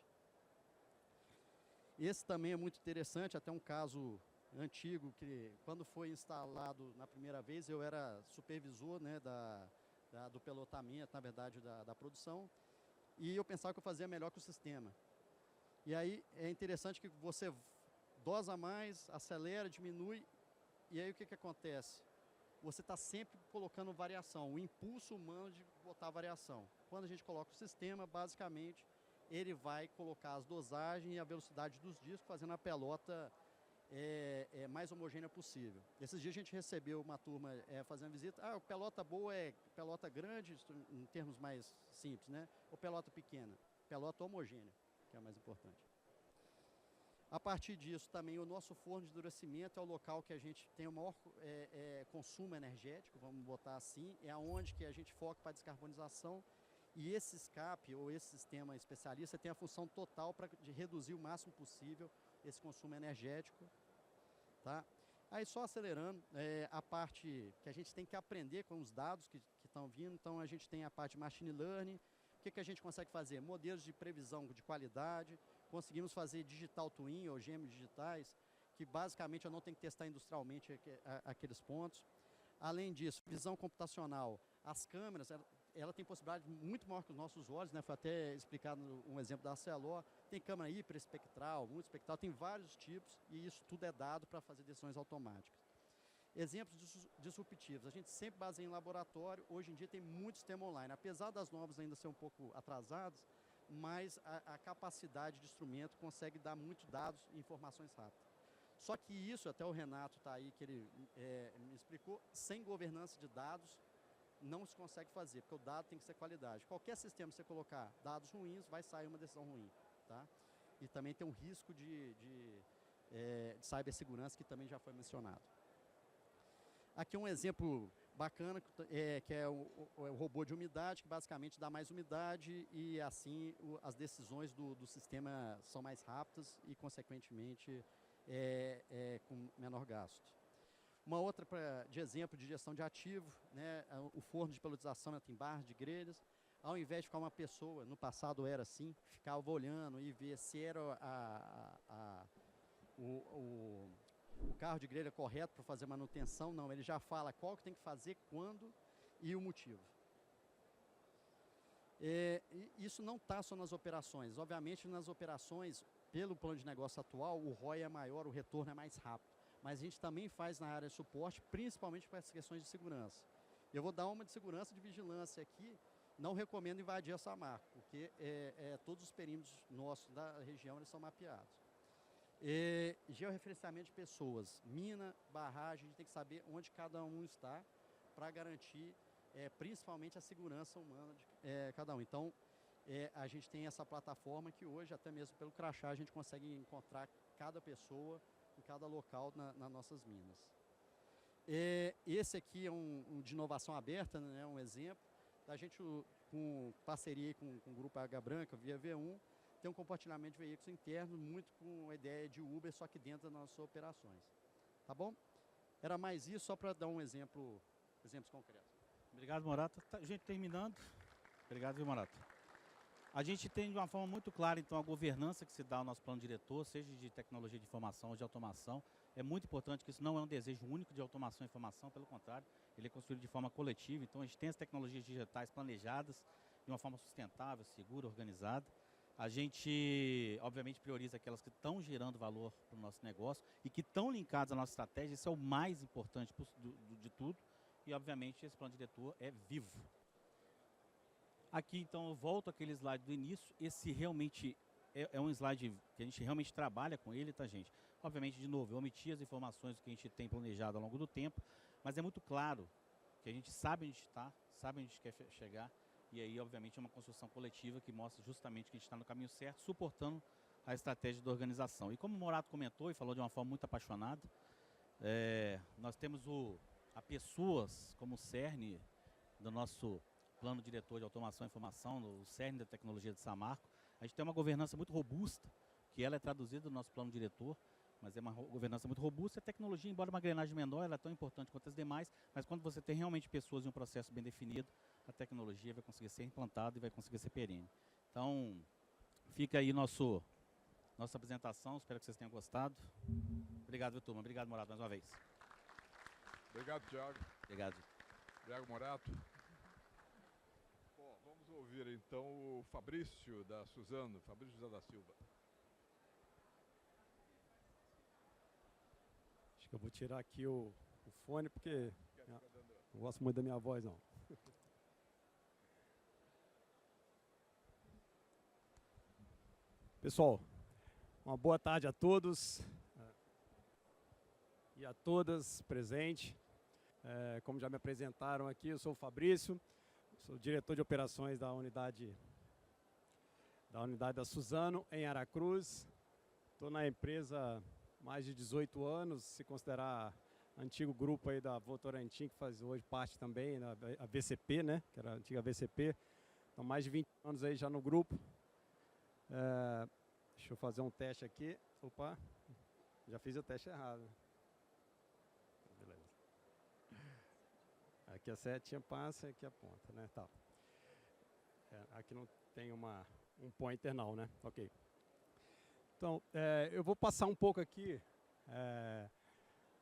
Esse também é muito interessante, até um caso antigo, que quando foi instalado na primeira vez, eu era supervisor, né, do pelotamento, na verdade, da produção, e eu pensava que eu fazia melhor que o sistema. E aí é interessante que você dosa mais, acelera, diminui, e aí o que acontece? Você está sempre colocando variação, o impulso humano de botar variação. Quando a gente coloca o sistema, basicamente, ele vai colocar as dosagens e a velocidade dos discos, fazendo a pelota mais homogênea possível. Esses dias a gente recebeu uma turma fazendo visita. Pelota boa é pelota grande, em termos mais simples, né? Ou pelota pequena? Pelota homogênea, que é o mais importante. A partir disso, também, o nosso forno de endurecimento é o local que a gente tem o maior consumo energético, vamos botar assim, é onde que a gente foca para a descarbonização. E esse escape, ou esse sistema especialista, tem a função total de reduzir o máximo possível esse consumo energético. Tá? Aí, só acelerando, a parte que a gente tem que aprender com os dados que estão vindo. Então, a gente tem a parte de machine learning. O que a gente consegue fazer? Modelos de previsão de qualidade. Conseguimos fazer digital twin, ou gêmeos digitais, que basicamente eu não tenho que testar industrialmente aqueles pontos. Além disso, visão computacional. As câmeras, ela tem possibilidade muito maior que os nossos olhos, né? Foi até explicado um exemplo da Celor. Tem câmera hiperespectral, multiespectral, tem vários tipos, e isso tudo é dado para fazer decisões automáticas. Exemplos disruptivos. A gente sempre baseia em laboratório. Hoje em dia tem muito sistema online. Apesar das novas ainda ser um pouco atrasadas, mas a capacidade de instrumento consegue dar muitos dados e informações rápidas. Só que isso, até o Renato está aí, que ele me explicou, sem governança de dados, não se consegue fazer, porque o dado tem que ser qualidade. Qualquer sistema que você colocar dados ruins, vai sair uma decisão ruim. Tá? E também tem um risco de cibersegurança, que também já foi mencionado. Aqui um exemplo bacana, que é o robô de umidade, que basicamente dá mais umidade e assim as decisões do sistema são mais rápidas e, consequentemente, com menor gasto. Uma outra de exemplo de gestão de ativo, né, o forno de pelutização em barras de grelhas. Ao invés de ficar uma pessoa, no passado era assim, ficava olhando e ver se era o carro de grelha correto para fazer manutenção. Não, ele já fala qual que tem que fazer, quando e o motivo. E isso não está só nas operações. Obviamente, nas operações, pelo plano de negócio atual, o ROI é maior, o retorno é mais rápido. Mas a gente também faz na área de suporte, principalmente para as questões de segurança. Eu vou dar uma de segurança e de vigilância aqui. Não recomendo invadir essa marca, porque todos os perímetros nossos da região eles são mapeados. Georreferenciamento de pessoas, mina, barragem, a gente tem que saber onde cada um está para garantir principalmente a segurança humana de cada um. Então, a gente tem essa plataforma que hoje, até mesmo pelo crachá, a gente consegue encontrar cada pessoa em cada local nas nossas minas. Esse aqui é um de inovação aberta, né, um exemplo. A gente, com parceria com o Grupo H Branca, via V1, tem um compartilhamento de veículos internos, muito com a ideia de Uber, só que dentro das nossas operações. Tá bom? Era mais isso, só para dar exemplos concretos. Obrigado, Morato. Gente, terminando. Obrigado, viu, Morato? A gente tem de uma forma muito clara, então, a governança que se dá ao nosso plano diretor, seja de tecnologia de informação ou de automação. É muito importante que isso não é um desejo único de automação e informação, pelo contrário, ele é construído de forma coletiva. Então, a gente tem as tecnologias digitais planejadas de uma forma sustentável, segura, organizada. A gente, obviamente, prioriza aquelas que estão gerando valor para o nosso negócio e que estão linkadas à nossa estratégia. Isso é o mais importante de tudo. E, obviamente, esse plano diretor é vivo. Aqui, então, eu volto àquele slide do início. Esse realmente é um slide que a gente realmente trabalha com ele, tá, gente? Obviamente, de novo, eu omiti as informações que a gente tem planejado ao longo do tempo, mas é muito claro que a gente sabe onde está, sabe onde a gente quer chegar, e aí, obviamente, é uma construção coletiva que mostra justamente que a gente está no caminho certo, suportando a estratégia da organização. E como o Morato comentou e falou de uma forma muito apaixonada, nós temos a pessoas como cerne do nosso plano diretor de automação e informação, o cerne da tecnologia de Samarco. A gente tem uma governança muito robusta, que ela é traduzida no nosso plano diretor, mas é uma governança muito robusta. A tecnologia, embora uma engrenagem menor, ela é tão importante quanto as demais, mas quando você tem realmente pessoas em um processo bem definido, a tecnologia vai conseguir ser implantada e vai conseguir ser perene. Então, fica aí nossa apresentação, espero que vocês tenham gostado. Obrigado, viu, turma? Obrigado, Morato, mais uma vez. Obrigado, Thiago. Obrigado. Thiago Morato. Bom, vamos ouvir então o Fabrício da Suzano, Fabrício José da Silva. Acho que eu vou tirar aqui o fone, porque não gosto muito da minha voz, não. Pessoal, uma boa tarde a todos e a todas presentes. Como já me apresentaram aqui, eu sou o Fabrício, sou diretor de operações da unidade da Suzano, em Aracruz. Estou na empresa há mais de 18 anos, se considerar antigo grupo aí da Votorantim, que faz hoje parte também, a VCP, né, que era a antiga VCP. Então, mais de 20 anos aí já no grupo. Deixa eu fazer um teste aqui. Opa, já fiz o teste errado. Beleza. Aqui a setinha passa e aqui a ponta, né? Tá. Aqui não tem um pointer não, né? Ok. Então, eu vou passar um pouco aqui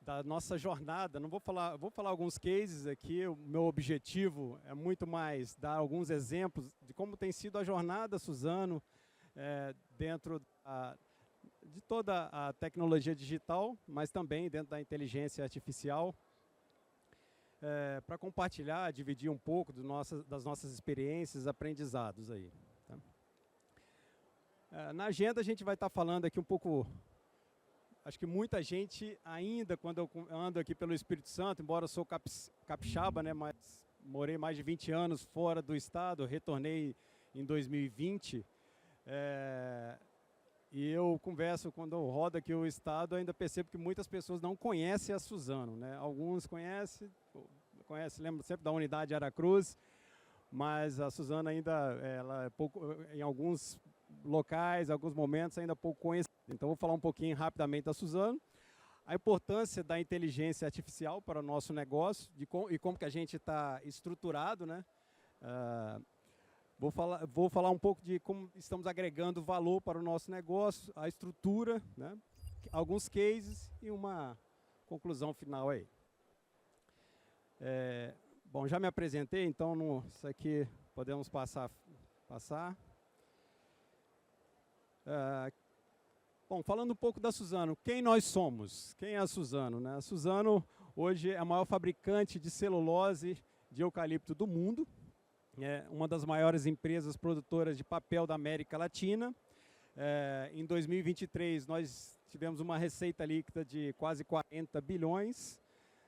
da nossa jornada. Não vou falar alguns cases aqui. O meu objetivo é muito mais dar alguns exemplos de como tem sido a jornada Suzano dentro de toda a tecnologia digital, mas também dentro da inteligência artificial, para compartilhar, dividir um pouco das nossas experiências, aprendizados aí. Tá? Na agenda a gente vai estar falando aqui um pouco, acho que muita gente ainda, quando eu ando aqui pelo Espírito Santo, embora eu sou capixaba, né, mas morei mais de 20 anos fora do estado, retornei em 2020, e eu converso, quando eu rodo aqui o estado, ainda percebo que muitas pessoas não conhecem a Suzano, né? Alguns conhecem, lembram sempre da unidade Aracruz, mas a Suzano ainda, ela é pouco, em alguns locais, alguns momentos, ainda pouco conhecida. Então, vou falar um pouquinho rapidamente da Suzano. a importância da inteligência artificial para o nosso negócio e como que a gente está estruturado, né? Vou falar um pouco de como estamos agregando valor para o nosso negócio, a estrutura, né? Alguns cases e uma conclusão final aí. Bom, já me apresentei, então isso aqui podemos passar. Bom, falando um pouco da Suzano, quem nós somos? Quem é a Suzano, né? A Suzano hoje é a maior fabricante de celulose de eucalipto do mundo. É uma das maiores empresas produtoras de papel da América Latina. Em 2023, nós tivemos uma receita líquida de quase 40 bilhões.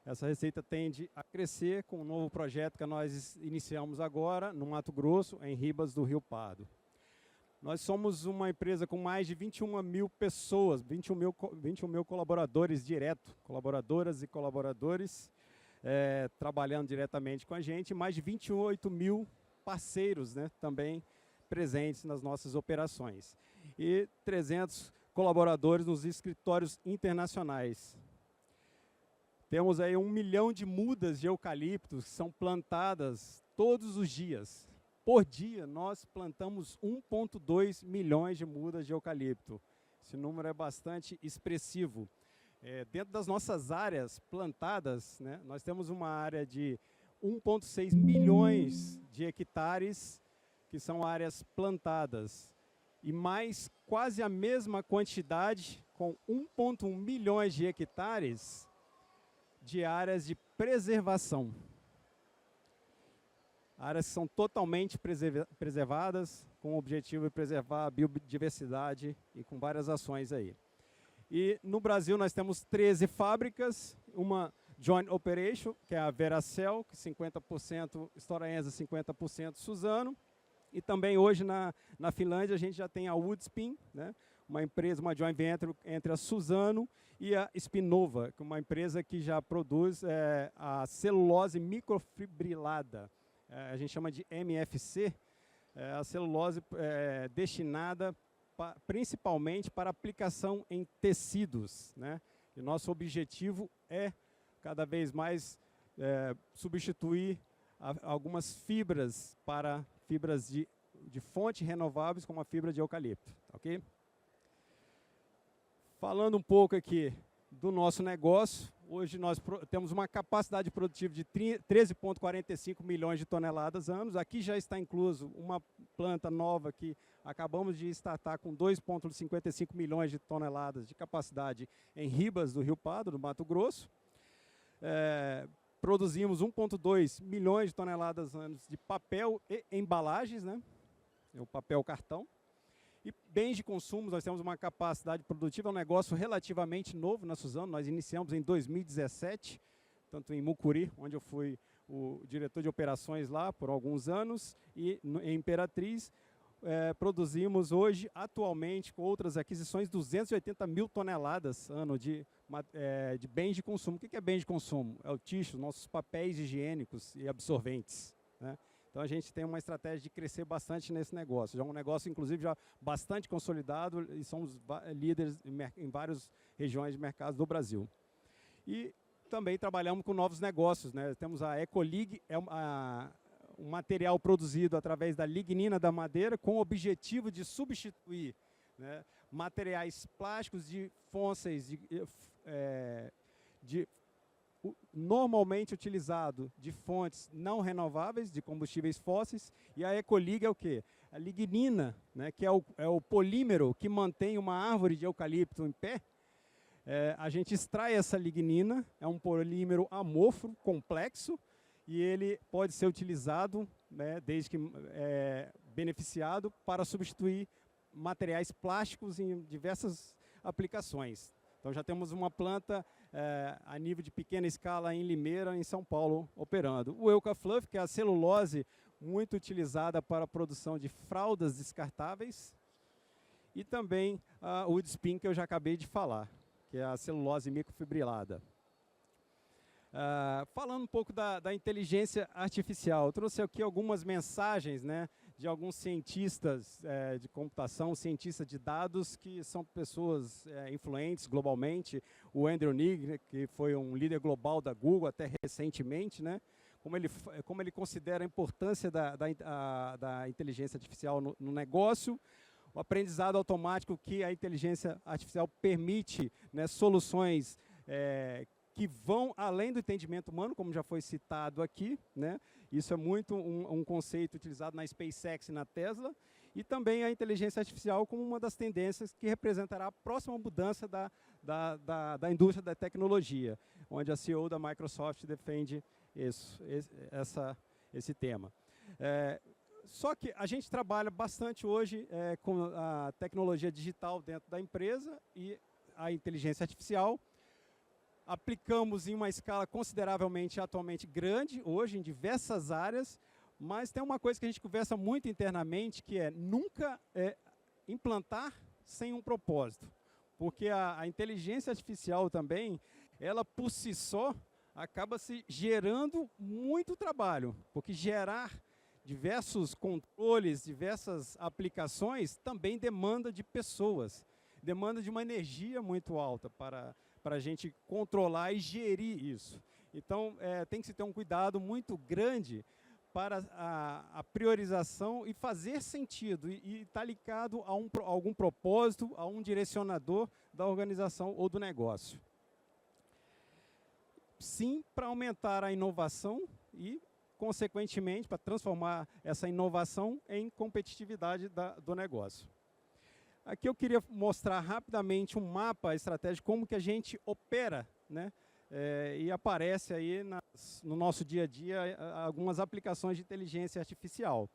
Essa receita tende a crescer com um novo projeto que nós iniciamos agora, no Mato Grosso, em Ribas do Rio Pardo. Nós somos uma empresa com mais de 21 mil pessoas, 21 mil colaboradores direto, colaboradoras e colaboradores, trabalhando diretamente com a gente, mais de 28 mil parceiros, né, também presentes nas nossas operações. E 300 colaboradores nos escritórios internacionais. Temos aí 1 milhão de mudas de eucaliptos que são plantadas todos os dias. Por dia, nós plantamos 1,2 milhões de mudas de eucalipto. Esse número é bastante expressivo. Dentro das nossas áreas plantadas, né, nós temos uma área de 1,6 milhões de hectares, que são áreas plantadas. E mais quase a mesma quantidade, com 1,1 milhões de hectares, de áreas de preservação. Áreas que são totalmente preservadas, com o objetivo de preservar a biodiversidade e com várias ações aí. E no Brasil nós temos 13 fábricas, uma joint operation, que é a Veracel, que 50% Stora Enso, 50% Suzano. E também hoje na Finlândia a gente já tem a Woodspin, né? Uma empresa, uma joint venture entre a Suzano e a Spinova, que é uma empresa que já produz a celulose microfibrilada. A gente chama de MFC, a celulose destinada principalmente para aplicação em tecidos, né? E nosso objetivo é cada vez mais substituir algumas fibras para fibras de fonte renováveis, como a fibra de eucalipto, ok? Falando um pouco aqui do nosso negócio, hoje nós temos uma capacidade produtiva de 13,45 milhões de toneladas anos. Aqui já está incluso uma planta nova que acabamos de startar com 2,55 milhões de toneladas de capacidade em Ribas do Rio Pardo, no Mato Grosso. Produzimos 1,2 milhões de toneladas anos de papel e embalagens, né? O papel cartão. E bens de consumo, nós temos uma capacidade produtiva, é um negócio relativamente novo na Suzano. Nós iniciamos em 2017, tanto em Mucuri, onde eu fui o diretor de operações lá por alguns anos, e em Imperatriz produzimos hoje, atualmente, com outras aquisições, 280 mil toneladas ano de bens de consumo. O que é bem de consumo? É o tixo, nossos papéis higiênicos e absorventes, né? Então a gente tem uma estratégia de crescer bastante nesse negócio. Já é um negócio, inclusive, já bastante consolidado e somos líderes em várias regiões de mercado do Brasil. E também trabalhamos com novos negócios, né? Temos a Ecolig, um material produzido através da lignina da madeira com o objetivo de substituir, né, materiais plásticos de fósseis, normalmente utilizado de fontes não renováveis, de combustíveis fósseis. E a Ecolig é o quê? A lignina, né, que é o polímero que mantém uma árvore de eucalipto em pé. A gente extrai essa lignina, é um polímero amorfo, complexo, e ele pode ser utilizado, né, desde que beneficiado, para substituir materiais plásticos em diversas aplicações. Então já temos uma planta a nível de pequena escala em Limeira, em São Paulo, operando. O Eucafluff, que é a celulose muito utilizada para a produção de fraldas descartáveis. E também a Woodspin, que eu já acabei de falar, que é a celulose microfibrilada. Falando um pouco da inteligência artificial, eu trouxe aqui algumas mensagens, né, de alguns cientistas de computação, cientistas de dados, que são pessoas influentes globalmente. O Andrew Ng, né, que foi um líder global da Google até recentemente, né? Como ele considera a importância da inteligência artificial no negócio, o aprendizado automático que a inteligência artificial permite, né, soluções que vão além do entendimento humano, como já foi citado aqui, né? Isso é muito um conceito utilizado na SpaceX e na Tesla, e também a inteligência artificial como uma das tendências que representará a próxima mudança da indústria da tecnologia, onde a CEO da Microsoft defende esse tema. Só que a gente trabalha bastante hoje com a tecnologia digital dentro da empresa e a inteligência artificial. Aplicamos em uma escala consideravelmente atualmente grande, hoje, em diversas áreas, mas tem uma coisa que a gente conversa muito internamente, que é nunca implantar sem um propósito. Porque a inteligência artificial também, ela por si só, acaba se gerando muito trabalho, porque gerar diversos controles, diversas aplicações, também demanda de pessoas, demanda de uma energia muito alta para a gente controlar e gerir isso. Então, tem que se ter um cuidado muito grande para a priorização e fazer sentido, e estar ligado a algum propósito, a um direcionador da organização ou do negócio. Sim, para aumentar a inovação e, consequentemente, para transformar essa inovação em competitividade do negócio. Aqui eu queria mostrar rapidamente um mapa estratégico, como que a gente opera, né? E aparece aí no nosso dia a dia algumas aplicações de inteligência artificial.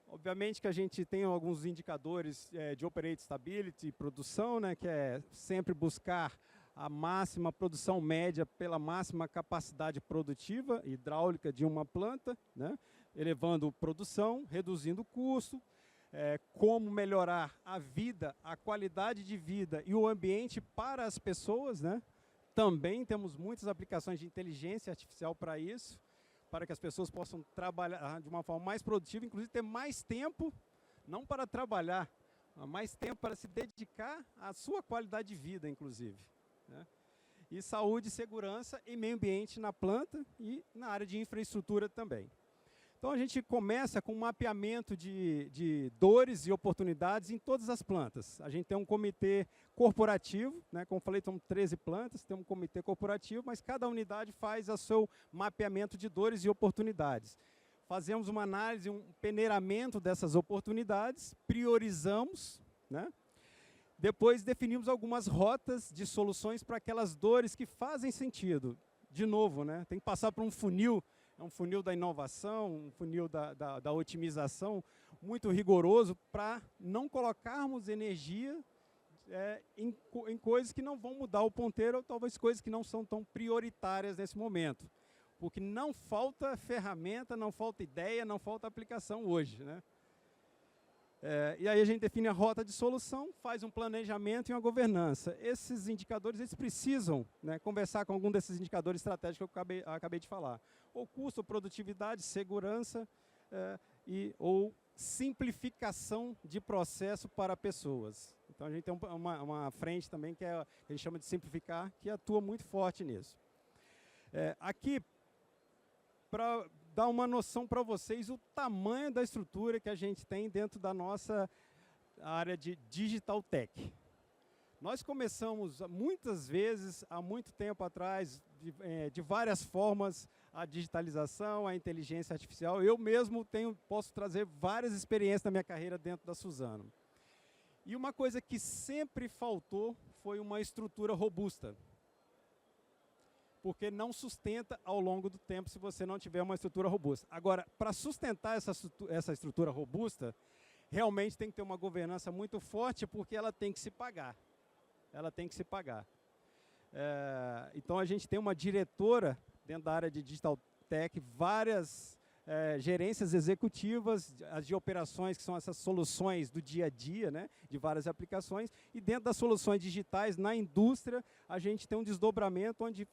Obviamente que a gente tem alguns indicadores de operate stability e produção, né, que é sempre buscar a máxima produção média pela máxima capacidade produtiva hidráulica de uma planta, né, elevando produção, reduzindo o custo, como melhorar a vida, a qualidade de vida e o ambiente para as pessoas, né? Também temos muitas aplicações de inteligência artificial para isso, para que as pessoas possam trabalhar de uma forma mais produtiva, inclusive ter mais tempo, não para trabalhar, mas mais tempo para se dedicar à sua qualidade de vida, inclusive, né? E saúde, segurança e meio ambiente na planta e na área de infraestrutura também. Então, a gente começa com um mapeamento de dores e oportunidades em todas as plantas. A gente tem um comitê corporativo, né? Como falei, são 13 plantas, tem um comitê corporativo, mas cada unidade faz o seu mapeamento de dores e oportunidades. Fazemos uma análise, um peneiramento dessas oportunidades, priorizamos, né? Depois definimos algumas rotas de soluções para aquelas dores que fazem sentido. De novo, né? Tem que passar por um funil. É um funil da inovação, um funil da otimização muito rigoroso para não colocarmos energia em coisas que não vão mudar o ponteiro, ou talvez coisas que não são tão prioritárias nesse momento. Porque não falta ferramenta, não falta ideia, não falta aplicação hoje, né? E aí a gente define a rota de solução, faz um planejamento e uma governança. Esses indicadores, eles precisam, né, conversar com algum desses indicadores estratégicos que eu acabei de falar. Ou custo, produtividade, segurança ou simplificação de processo para pessoas. Então a gente tem uma frente também que a gente chama de simplificar, que atua muito forte nisso. Aqui, para dar uma noção para vocês o tamanho da estrutura que a gente tem dentro da nossa área de Digital Tech. Nós começamos muitas vezes, há muito tempo atrás, de várias formas, a digitalização, a inteligência artificial. Eu mesmo posso trazer várias experiências na minha carreira dentro da Suzano. E uma coisa que sempre faltou foi uma estrutura robusta. Porque não sustenta ao longo do tempo se você não tiver uma estrutura robusta. Agora, para sustentar essa estrutura robusta, realmente tem que ter uma governança muito forte, porque ela tem que se pagar. Ela tem que se pagar. Então, a gente tem uma diretora dentro da área de Digital Tech, várias gerências executivas, as de operações, que são essas soluções do dia a dia, né, de várias aplicações, e dentro das soluções digitais, na indústria, a gente tem um desdobramento onde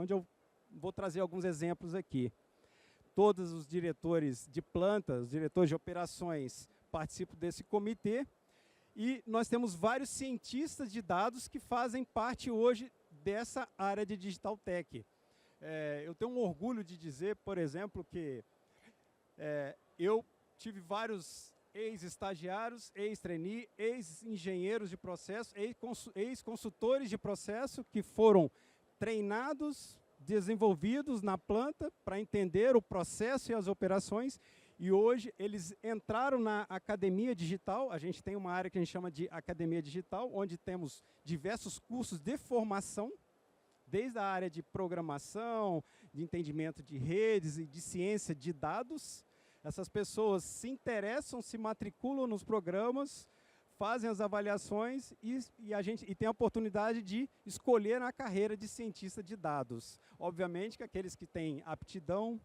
eu vou trazer alguns exemplos aqui. todos os diretores de planta, os diretores de operações participam desse comitê. E nós temos vários cientistas de dados que fazem parte hoje dessa área de Digital Tech. Eu tenho um orgulho de dizer, por exemplo, que eu tive vários ex-estagiários, ex-trainee, ex-engenheiros de processo, ex-consultores de processo que foram treinados, desenvolvidos na planta para entender o processo e as operações. E hoje eles entraram na academia digital. A gente tem uma área que a gente chama de academia digital, onde temos diversos cursos de formação, desde a área de programação, de entendimento de redes e de ciência de dados. Essas pessoas se interessam, se matriculam nos programas, fazem as avaliações e tem a oportunidade de escolher a carreira de cientista de dados. Obviamente que aqueles que têm aptidão,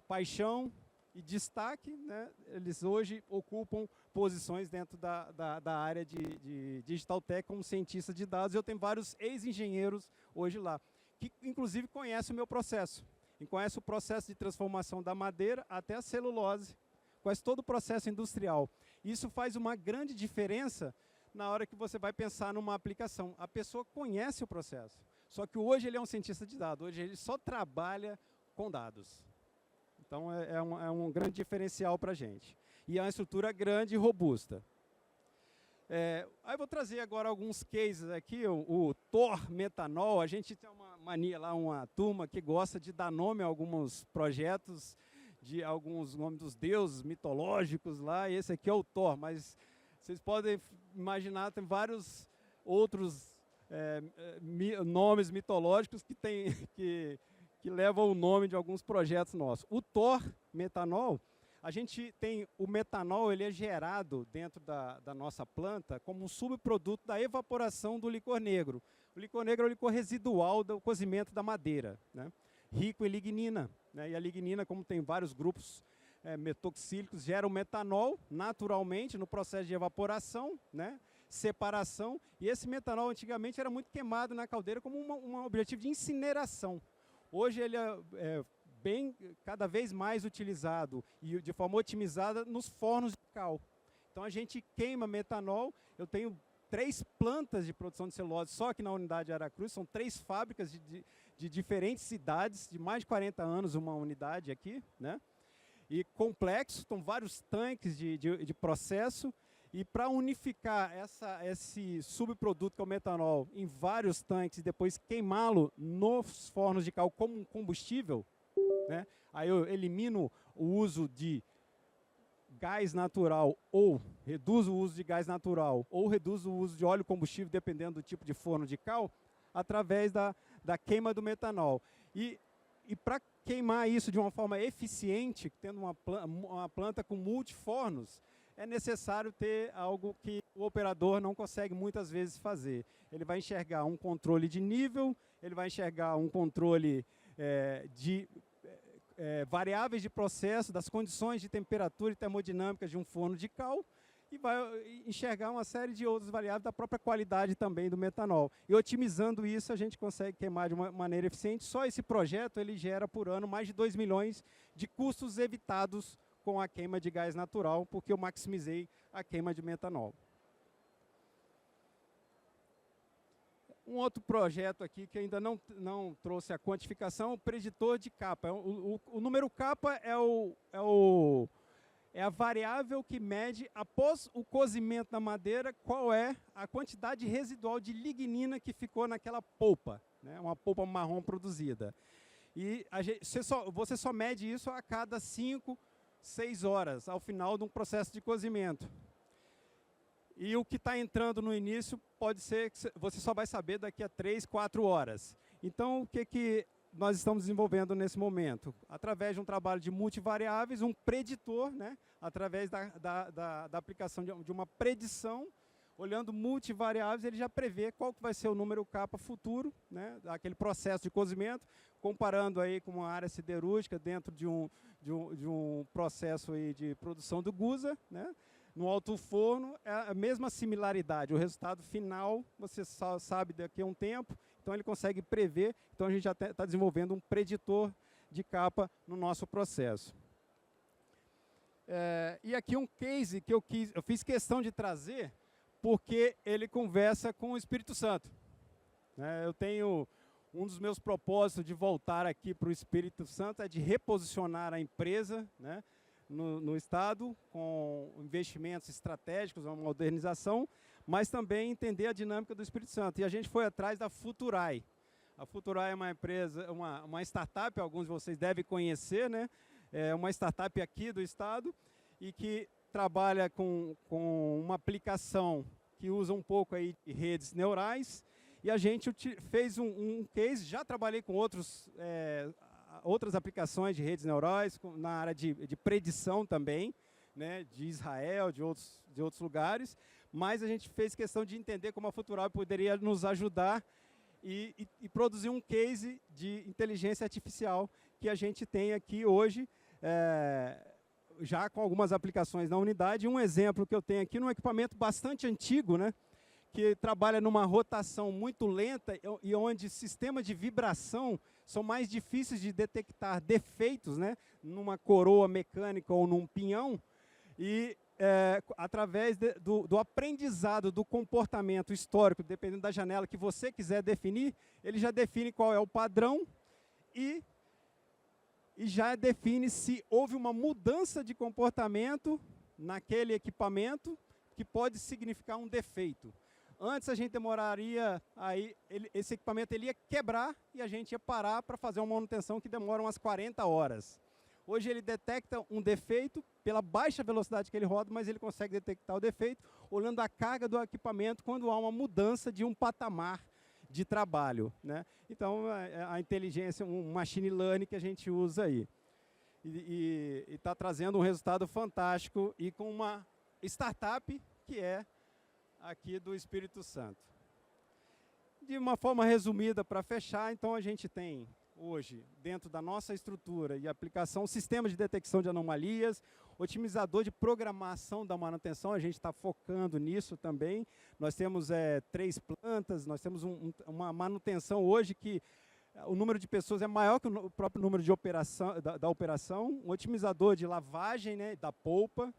paixão e destaque, né, eles hoje ocupam posições dentro da área de Digital Tech como cientista de dados. Eu tenho vários ex-engenheiros hoje lá, que inclusive conhecem o meu processo. E conhece o processo de transformação da madeira até a celulose, conhece todo o processo industrial. Isso faz uma grande diferença na hora que você vai pensar numa aplicação. A pessoa conhece o processo, só que hoje ele é um cientista de dados, hoje ele só trabalha com dados. Então é um grande diferencial para a gente. E é uma estrutura grande e robusta. Aí eu vou trazer agora alguns cases aqui, o Thor Metanol. A gente tem uma mania lá, uma turma que gosta de dar nome a alguns projetos, de alguns nomes dos deuses mitológicos lá, e esse aqui é o Thor, mas vocês podem imaginar, tem vários outros nomes mitológicos que levam o nome de alguns projetos nossos. O Thor Metanol, a gente tem o metanol, ele é gerado dentro da nossa planta como um subproduto da evaporação do licor negro. O licor negro é o licor residual do cozimento da madeira, né? Rico em lignina, né? E a lignina, como tem vários grupos metoxílicos, gera o metanol naturalmente no processo de evaporação, né? Separação. E esse metanol antigamente era muito queimado na caldeira como um objetivo de incineração. Hoje ele é cada vez mais utilizado e de forma otimizada nos fornos de cal. Então a gente queima metanol. Eu tenho 3 plantas de produção de celulose só aqui na unidade de Aracruz, são 3 fábricas de diferentes cidades, de mais de 40 anos uma unidade aqui, né? E complexo, estão vários tanques de processo, e para unificar esse subproduto que é o metanol em vários tanques e depois queimá-lo nos fornos de cal como um combustível, né? Aí eu elimino o uso de gás natural, ou reduzo o uso de gás natural, ou reduzo o uso de óleo combustível, dependendo do tipo de forno de cal, através da queima do metanol. E para queimar isso de uma forma eficiente, tendo uma planta com multifornos, é necessário ter algo que o operador não consegue muitas vezes fazer. Ele vai enxergar um controle de nível, ele vai enxergar um controle de variáveis de processo, das condições de temperatura e termodinâmica de um forno de cal, e vai enxergar uma série de outras variáveis da própria qualidade também do metanol. E otimizando isso, a gente consegue queimar de uma maneira eficiente. Só esse projeto ele gera por ano mais de 2 milhões de custos evitados com a queima de gás natural, porque eu maximizei a queima de metanol. Um outro projeto aqui que ainda não trouxe a quantificação, o preditor de capa. O número capa é a variável que mede, após o cozimento da madeira, qual é a quantidade residual de lignina que ficou naquela polpa, né? Uma polpa marrom produzida. E você só mede isso a cada 5, 6 horas, ao final de um processo de cozimento. E o que está entrando no início pode ser que você só vai saber daqui a 3, 4 horas. Então, o que nós estamos desenvolvendo nesse momento? Através de um trabalho de multivariáveis, um preditor, né? Através da aplicação de uma predição, olhando multivariáveis, ele já prevê qual que vai ser o número capa futuro, né? Daquele processo de cozimento, comparando aí com uma área siderúrgica dentro de um processo aí de produção do Gusa, né? No alto forno, é a mesma similaridade. O resultado final, você só sabe daqui a um tempo, então ele consegue prever. Então a gente já está desenvolvendo um preditor de capa no nosso processo. E aqui um case que eu fiz questão de trazer, porque ele conversa com o Espírito Santo. Eu tenho um dos meus propósitos de voltar aqui para o Espírito Santo é de reposicionar a empresa, né, no Estado, com investimentos estratégicos, uma modernização, mas também entender a dinâmica do Espírito Santo. E a gente foi atrás da Futurai. A Futurai é uma empresa, uma startup, alguns de vocês devem conhecer, né? É uma startup aqui do Estado e que trabalha com uma aplicação que usa um pouco aí de redes neurais. E a gente fez um case, já trabalhei com outras aplicações de redes neurais, na área de predição também, né, de Israel, de outros lugares, mas a gente fez questão de entender como a Futurai poderia nos ajudar e produzir um case de inteligência artificial que a gente tem aqui hoje, já com algumas aplicações na unidade. Um exemplo que eu tenho aqui, num equipamento bastante antigo, né, que trabalha numa rotação muito lenta e onde sistemas de vibração são mais difíceis de detectar defeitos, né, numa coroa mecânica ou num pinhão, e através do aprendizado do comportamento histórico, dependendo da janela que você quiser definir, ele já define qual é o padrão e já define se houve uma mudança de comportamento naquele equipamento que pode significar um defeito. Antes a gente demoraria, esse equipamento ele ia quebrar e a gente ia parar para fazer uma manutenção que demora umas 40 horas. Hoje ele detecta um defeito pela baixa velocidade que ele roda, mas ele consegue detectar o defeito olhando a carga do equipamento quando há uma mudança de um patamar de trabalho, né? Então, a inteligência, um machine learning que a gente usa aí. E está trazendo um resultado fantástico e com uma startup que é aqui do Espírito Santo. De uma forma resumida, para fechar, então a gente tem hoje, dentro da nossa estrutura e aplicação, sistema de detecção de anomalias, otimizador de programação da manutenção, a gente está focando nisso também. Nós temos 3 plantas, nós temos uma manutenção hoje que o número de pessoas é maior que o próprio número de operação, da operação, um otimizador de lavagem, né, da polpa,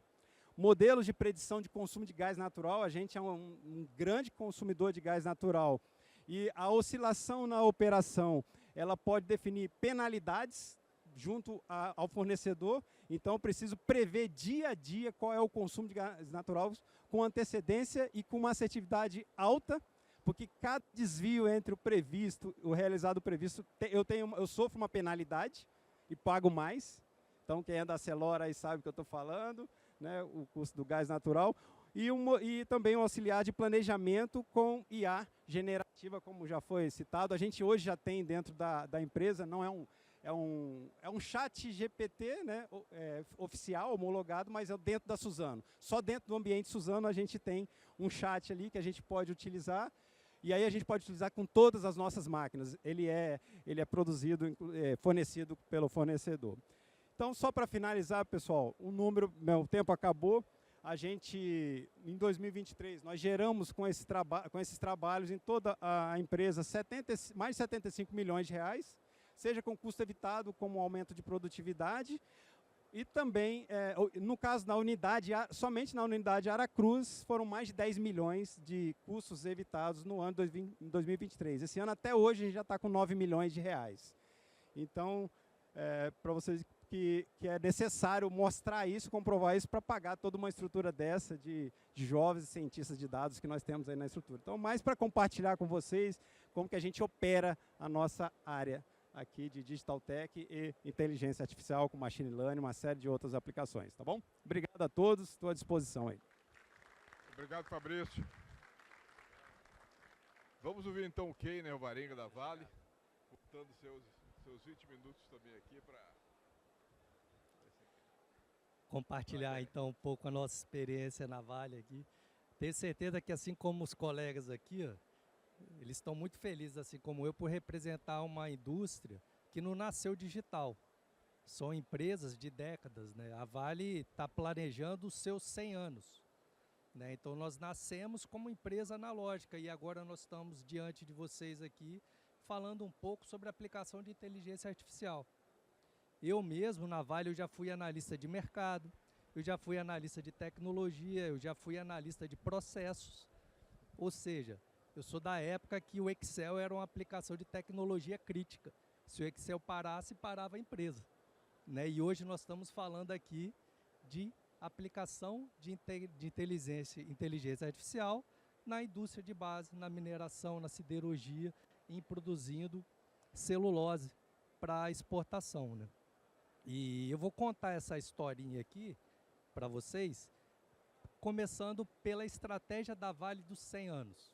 modelos de predição de consumo de gás natural, a gente é um grande consumidor de gás natural, e a oscilação na operação, ela pode definir penalidades junto ao fornecedor, então eu preciso prever dia a dia qual é o consumo de gás natural com antecedência e com uma assertividade alta, porque cada desvio entre o previsto, o realizado previsto, eu sofro uma penalidade e pago mais. Então quem é da Celora aí sabe o que eu estou falando, né, o custo do gás natural. E também um auxiliar de planejamento com IA generativa, como já foi citado. A gente hoje já tem dentro da empresa, não é um chat GPT, né, oficial, homologado, mas é dentro da Suzano. Só dentro do ambiente Suzano a gente tem um chat ali que a gente pode utilizar, e aí a gente pode utilizar com todas as nossas máquinas. Ele é produzido, fornecido pelo fornecedor. Então, só para finalizar, pessoal, meu tempo acabou. A gente, em 2023, nós geramos com esses trabalhos em toda a empresa mais de 75 milhões de reais, seja com custo evitado, como aumento de produtividade, e também, no caso da unidade, somente na unidade Aracruz, foram mais de 10 milhões de custos evitados no ano 2023. Esse ano, até hoje, a gente já está com 9 milhões de reais. Então, para vocês que é necessário mostrar isso, comprovar isso para pagar toda uma estrutura dessa de jovens cientistas de dados que nós temos aí na estrutura. Então, mais para compartilhar com vocês como que a gente opera a nossa área aqui de Digital Tech e inteligência artificial com Machine Learning, uma série de outras aplicações, tá bom? Obrigado a todos, estou à disposição aí. Obrigado, Fabrício. Vamos ouvir então o Keiner Alvarenga da Vale, contando seus 20 minutos também aqui para compartilhar então um pouco a nossa experiência na Vale aqui. Tenho certeza que assim como os colegas aqui, ó, eles estão muito felizes, assim como eu, por representar uma indústria que não nasceu digital. São empresas de décadas, né? A Vale está planejando os seus 100 anos. Né? Então nós nascemos como empresa analógica e agora nós estamos diante de vocês aqui falando um pouco sobre a aplicação de inteligência artificial. Eu mesmo, na Vale, eu já fui analista de mercado, eu já fui analista de tecnologia, eu já fui analista de processos. Ou seja, eu sou da época que o Excel era uma aplicação de tecnologia crítica. Se o Excel parasse, parava a empresa. Né? E hoje nós estamos falando aqui de aplicação de inteligência artificial na indústria de base, na mineração, na siderurgia, em produzindo celulose para exportação. Né? E eu vou contar essa historinha aqui para vocês, começando pela estratégia da Vale dos 100 anos.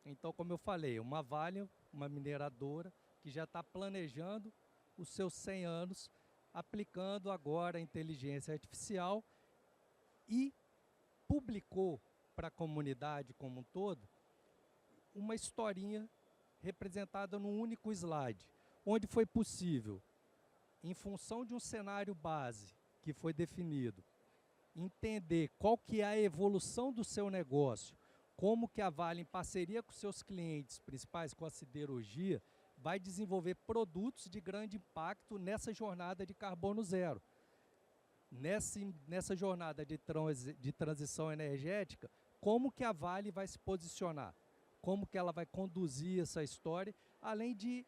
Então, como eu falei, uma Vale, uma mineradora, que já está planejando os seus 100 anos, aplicando agora a inteligência artificial e publicou para a comunidade como um todo uma historinha representada num único slide, onde foi possível, em função de um cenário base que foi definido, entender qual que é a evolução do seu negócio, como que a Vale, em parceria com seus clientes principais, com a siderurgia, vai desenvolver produtos de grande impacto nessa jornada de carbono zero. Nessa jornada de transição energética, como que a Vale vai se posicionar? Como que ela vai conduzir essa história, além de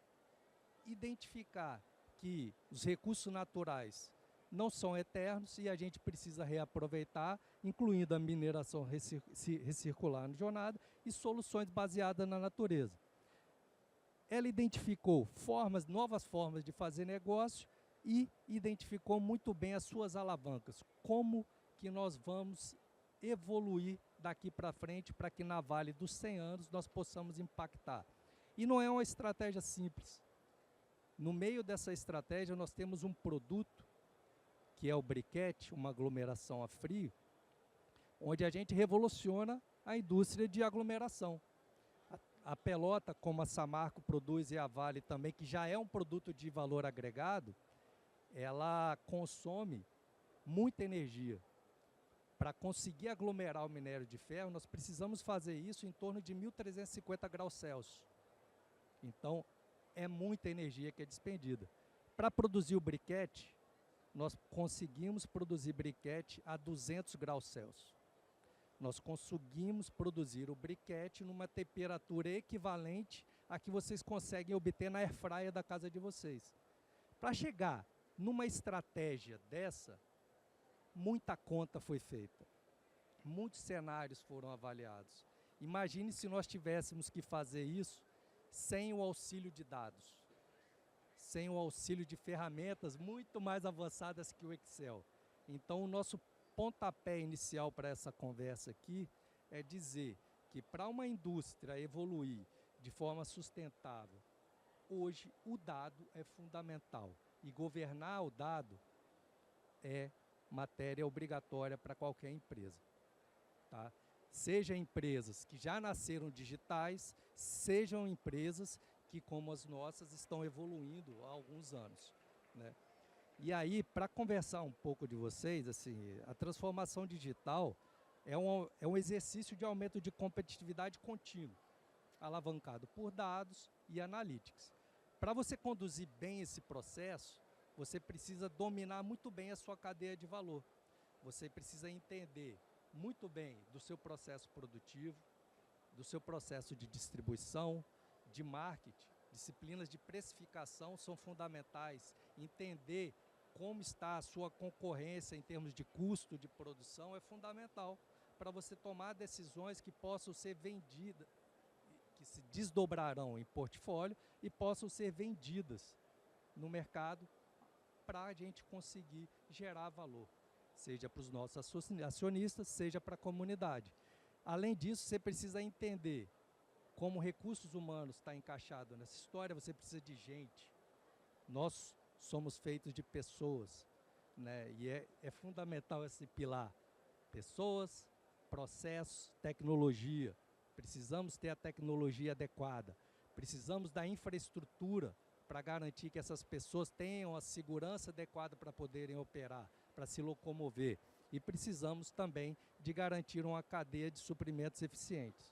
identificar que os recursos naturais não são eternos e a gente precisa reaproveitar, incluindo a mineração recircular na jornada e soluções baseadas na natureza. Ela identificou novas formas de fazer negócio e identificou muito bem as suas alavancas. Como que nós vamos evoluir daqui para frente para que na Vale dos 100 anos nós possamos impactar. E não é uma estratégia simples. No meio dessa estratégia nós temos um produto, que é o briquete, uma aglomeração a frio, onde a gente revoluciona a indústria de aglomeração. A pelota, como a Samarco produz e a Vale também, que já é um produto de valor agregado, ela consome muita energia. Para conseguir aglomerar o minério de ferro, nós precisamos fazer isso em torno de 1.350 graus Celsius. Então, é muita energia que é despendida. Para produzir o briquete, nós conseguimos produzir briquete a 200 graus Celsius. Nós conseguimos produzir o briquete numa temperatura equivalente à que vocês conseguem obter na airfryer da casa de vocês. Para chegar numa estratégia dessa, muita conta foi feita. Muitos cenários foram avaliados. Imagine se nós tivéssemos que fazer isso sem o auxílio de dados, sem o auxílio de ferramentas muito mais avançadas que o Excel. Então, o nosso pontapé inicial para essa conversa aqui é dizer que para uma indústria evoluir de forma sustentável, hoje o dado é fundamental. E governar o dado é matéria obrigatória para qualquer empresa. Tá? Seja empresas que já nasceram digitais, sejam empresas que, como as nossas, estão evoluindo há alguns anos. Né? E aí, para conversar um pouco de vocês, assim, a transformação digital é um exercício de aumento de competitividade contínuo, alavancado por dados e analytics. Para você conduzir bem esse processo, você precisa dominar muito bem a sua cadeia de valor. Você precisa entender muito bem do seu processo produtivo, do seu processo de distribuição, de marketing. Disciplinas de precificação são fundamentais. Entender como está a sua concorrência em termos de custo de produção é fundamental para você tomar decisões que possam ser vendidas, que se desdobrarão em portfólio e possam ser vendidas no mercado para a gente conseguir gerar valor, seja para os nossos acionistas, seja para a comunidade. Além disso, você precisa entender como recursos humanos está encaixado nessa história, você precisa de gente. Nós somos feitos de pessoas, né? E é fundamental esse pilar. Pessoas, processos, tecnologia. Precisamos ter a tecnologia adequada. Precisamos da infraestrutura para garantir que essas pessoas tenham a segurança adequada para poderem operar, para se locomover. E precisamos também de garantir uma cadeia de suprimentos eficiente.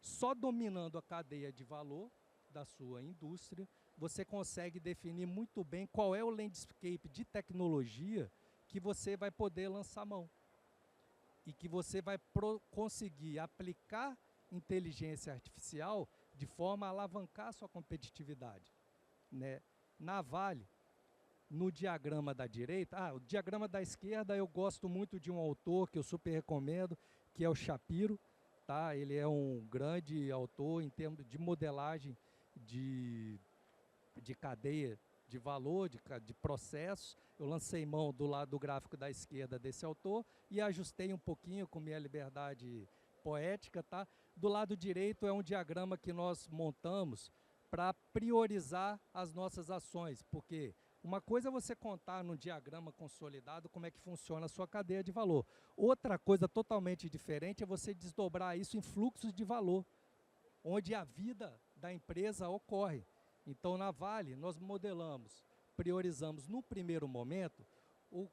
Só dominando a cadeia de valor da sua indústria, você consegue definir muito bem qual é o landscape de tecnologia que você vai poder lançar mão. E que você vai conseguir aplicar inteligência artificial de forma a alavancar a sua competitividade, né? Na Vale, no diagrama da direita, o diagrama da esquerda eu gosto muito de um autor que eu super recomendo, que é o Shapiro, tá? Ele é um grande autor em termos de modelagem de cadeia de valor, de processos. Eu lancei mão do lado do gráfico da esquerda desse autor e ajustei um pouquinho com minha liberdade poética, tá? Do lado direito é um diagrama que nós montamos para priorizar as nossas ações, porque uma coisa é você contar no diagrama consolidado como é que funciona a sua cadeia de valor. Outra coisa totalmente diferente é você desdobrar isso em fluxos de valor, onde a vida da empresa ocorre. Então, na Vale, nós priorizamos no primeiro momento o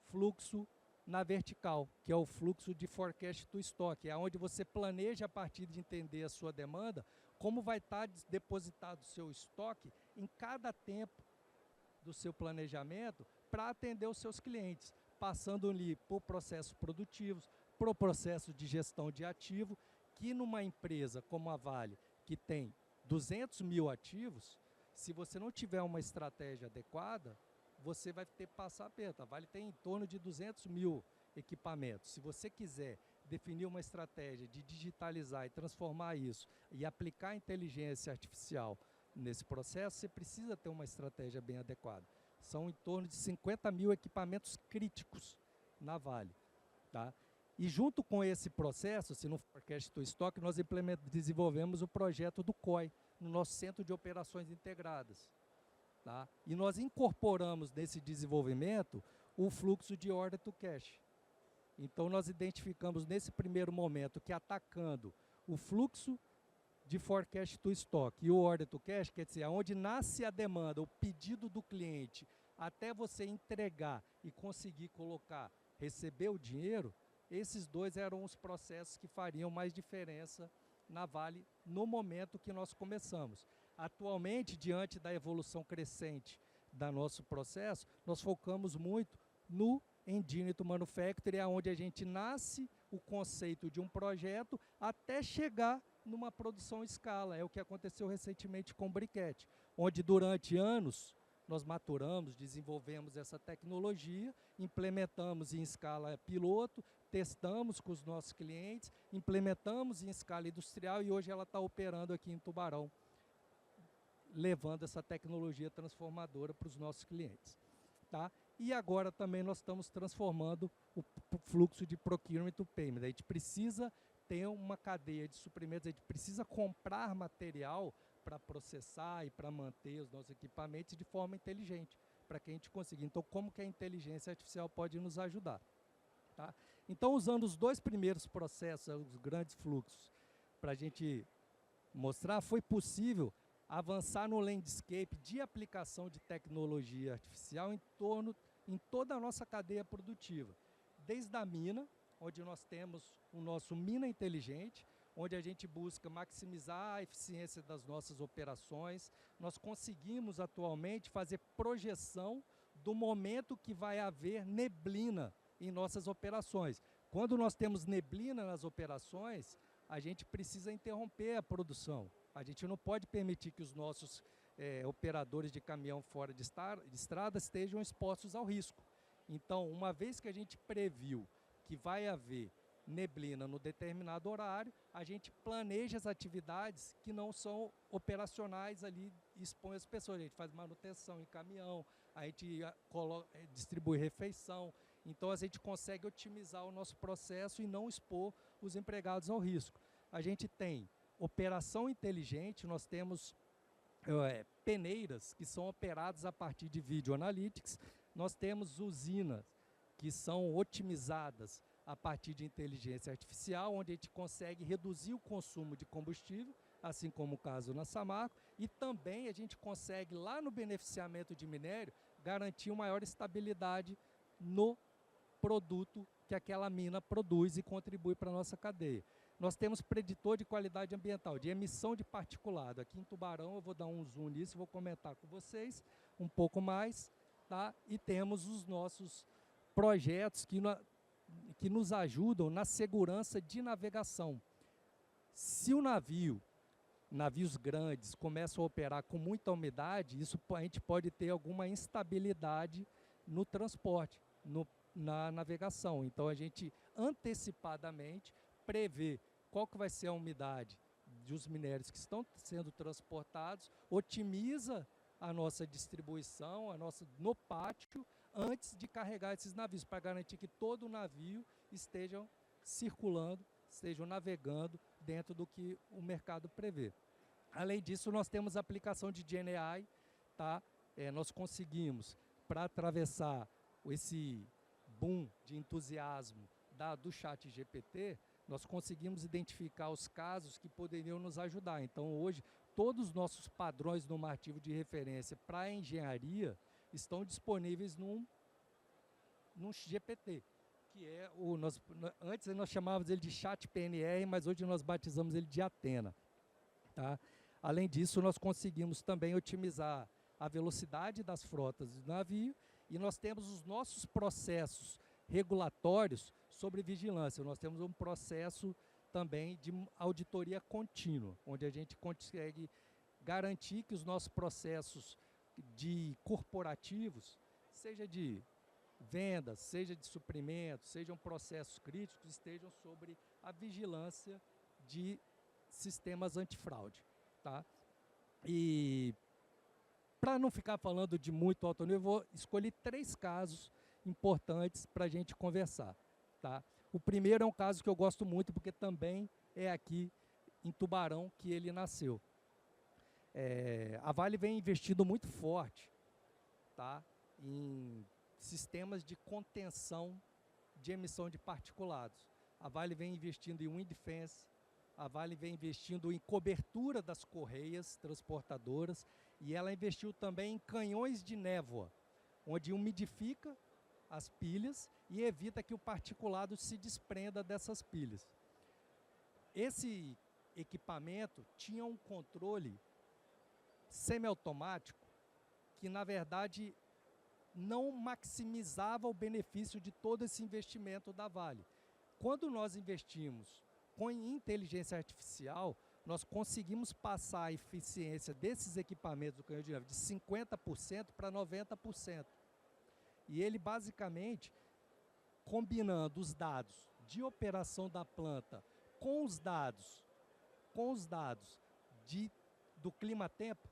fluxo na vertical, que é o fluxo de forecast to stock, é onde você planeja a partir de entender a sua demanda, como vai estar depositado o seu estoque em cada tempo do seu planejamento para atender os seus clientes, passando ali por processos produtivos, por processo de gestão de ativo, que numa empresa como a Vale, que tem 200 mil ativos, se você não tiver uma estratégia adequada, você vai ter que passar aperto. A Vale tem em torno de 200 mil equipamentos. Se você quiser definir uma estratégia de digitalizar e transformar isso e aplicar inteligência artificial nesse processo, você precisa ter uma estratégia bem adequada. São em torno de 50 mil equipamentos críticos na Vale, tá? E junto com esse processo, se no Forecast to Stock, nós desenvolvemos o projeto do COI, no nosso Centro de Operações Integradas, tá? E nós incorporamos nesse desenvolvimento o fluxo de Order to Cash. Então, nós identificamos nesse primeiro momento que atacando o fluxo de Forecast to Stock e o Order to Cash, quer dizer, onde nasce a demanda, o pedido do cliente, até você entregar e conseguir receber o dinheiro, esses dois eram os processos que fariam mais diferença na Vale no momento que nós começamos. Atualmente, diante da evolução crescente do nosso processo, nós focamos muito no Engine to Manufacture, onde a gente nasce o conceito de um projeto até chegar numa produção em escala. É o que aconteceu recentemente com o Briquette, onde durante anos nós maturamos, desenvolvemos essa tecnologia, implementamos em escala piloto, testamos com os nossos clientes, implementamos em escala industrial e hoje ela está operando aqui em Tubarão, levando essa tecnologia transformadora para os nossos clientes, tá? E agora também nós estamos transformando o fluxo de procurement to payment. A gente precisa ter uma cadeia de suprimentos, a gente precisa comprar material para processar e para manter os nossos equipamentos de forma inteligente, para que a gente consiga. Então, como que a inteligência artificial pode nos ajudar? Tá? Então, usando os dois primeiros processos, os grandes fluxos, para a gente mostrar, foi possível avançar no landscape de aplicação de tecnologia artificial em toda a nossa cadeia produtiva. Desde a mina, onde nós temos o nosso Mina Inteligente, onde a gente busca maximizar a eficiência das nossas operações. Nós conseguimos atualmente fazer projeção do momento que vai haver neblina em nossas operações. Quando nós temos neblina nas operações, a gente precisa interromper a produção. A gente não pode permitir que os nossos operadores de caminhão fora de estrada estejam expostos ao risco. Então, uma vez que a gente previu que vai haver neblina no determinado horário, a gente planeja as atividades que não são operacionais ali e expõe as pessoas. A gente faz manutenção em caminhão, a gente distribui refeição. Então, a gente consegue otimizar o nosso processo e não expor os empregados ao risco. A gente tem operação inteligente, nós temos peneiras que são operadas a partir de Video Analytics, nós temos usinas que são otimizadas a partir de inteligência artificial, onde a gente consegue reduzir o consumo de combustível, assim como o caso na Samarco, e também a gente consegue, lá no beneficiamento de minério, garantir uma maior estabilidade no produto que aquela mina produz e contribui para a nossa cadeia. nós temos preditor de qualidade ambiental, de emissão de particulado. Aqui em Tubarão, eu vou dar um zoom nisso, vou comentar com vocês um pouco mais, tá? E temos os nossos projetos que nos ajudam na segurança de navegação. Se o navios grandes começam a operar com muita umidade, a gente pode ter alguma instabilidade no transporte, na navegação. Então, a gente antecipadamente prevê qual que vai ser a umidade dos minérios que estão sendo transportados, otimiza a nossa distribuição, no pátio, antes de carregar esses navios, para garantir que todo o navio estejam circulando, estejam navegando dentro do que o mercado prevê. Além disso, nós temos a aplicação de GenAI, tá? Nós conseguimos, para atravessar esse boom de entusiasmo do chat GPT, nós conseguimos identificar os casos que poderiam nos ajudar. Então, hoje, todos os nossos padrões normativos de referência para a engenharia estão disponíveis num GPT, que é antes nós chamávamos ele de chat PNR, mas hoje nós batizamos ele de Athena. Tá? Além disso, nós conseguimos também otimizar a velocidade das frotas do navio e nós temos os nossos processos regulatórios sobre vigilância. Nós temos um processo também de auditoria contínua, onde a gente consegue garantir que os nossos processos corporativos, seja de vendas, seja de suprimentos, sejam processos críticos, estejam sobre a vigilância de sistemas antifraude. Tá? E para não ficar falando de muito alto nível, eu vou escolher 3 casos importantes para a gente conversar. Tá? O primeiro é um caso que eu gosto muito, porque também é aqui em Tubarão que ele nasceu. A Vale vem investindo muito forte, tá? Em sistemas de contenção de emissão de particulados. A Vale vem investindo em wind fence, a Vale vem investindo em cobertura das correias transportadoras e ela investiu também em canhões de névoa, onde umidifica as pilhas e evita que o particulado se desprenda dessas pilhas. Esse equipamento tinha um controle semiautomático que, na verdade, não maximizava o benefício de todo esse investimento da Vale. Quando nós investimos com inteligência artificial, nós conseguimos passar a eficiência desses equipamentos do canhão de névoa de 50% para 90%. E ele, basicamente, combinando os dados de operação da planta com os dados do clima-tempo,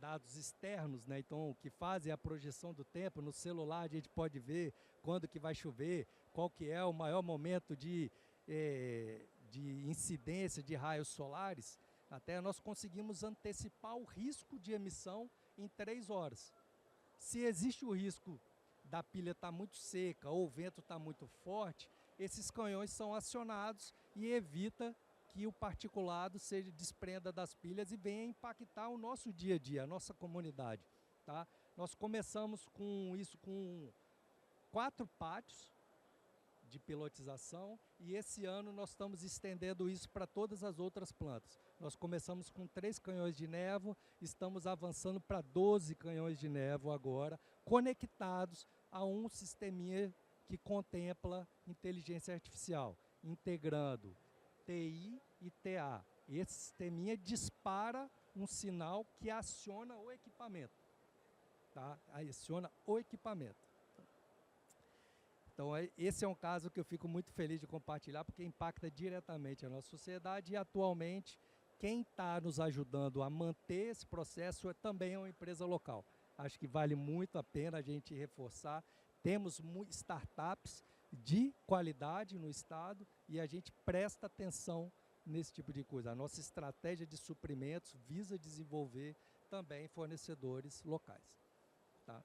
dados externos, né? Então, que fazem a projeção do tempo. No celular a gente pode ver quando que vai chover, qual que é o maior momento de incidência de raios solares. Até nós conseguimos antecipar o risco de emissão em 3 horas. Se existe o risco da pilha estar muito seca ou o vento está muito forte, esses canhões são acionados e evita que o particulado se desprenda das pilhas e venha impactar o nosso dia a dia, a nossa comunidade. Tá? Nós começamos com isso com 4 pátios de pilotização e esse ano nós estamos estendendo isso para todas as outras plantas. Nós começamos com 3 canhões de névoa, estamos avançando para 12 canhões de névoa agora, conectados a um sisteminha que contempla inteligência artificial, integrando TI e TA. Esse sisteminha dispara um sinal que aciona o equipamento. Tá? Aciona o equipamento. Então, esse é um caso que eu fico muito feliz de compartilhar, porque impacta diretamente a nossa sociedade e, atualmente, quem está nos ajudando a manter esse processo também é uma empresa local. Acho que vale muito a pena a gente reforçar. Temos startups de qualidade no estado e a gente presta atenção nesse tipo de coisa. A nossa estratégia de suprimentos visa desenvolver também fornecedores locais. Tá?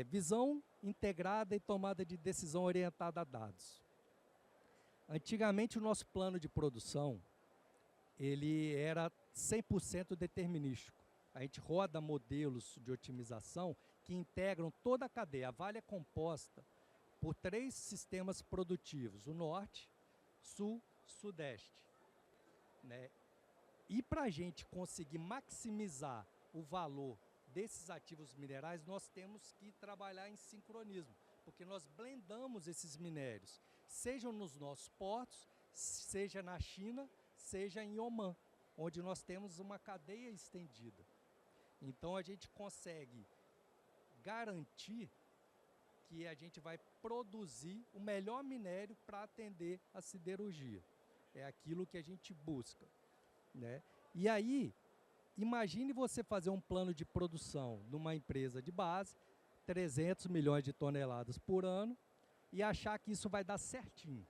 Visão integrada e tomada de decisão orientada a dados. Antigamente, o nosso plano de produção ele era 100% determinístico. A gente roda modelos de otimização que integram toda a cadeia. A Vale é composta por 3 sistemas produtivos. O norte, sul, sudeste, né? E para a gente conseguir maximizar o valor desses ativos minerais, nós temos que trabalhar em sincronismo, porque nós blendamos esses minérios, sejam nos nossos portos, seja na China, seja em Omã, onde nós temos uma cadeia estendida. Então a gente consegue garantir que a gente vai produzir o melhor minério para atender a siderurgia. É aquilo que a gente busca, né? E aí, imagine você fazer um plano de produção numa empresa de base, 300 milhões de toneladas por ano, e achar que isso vai dar certinho.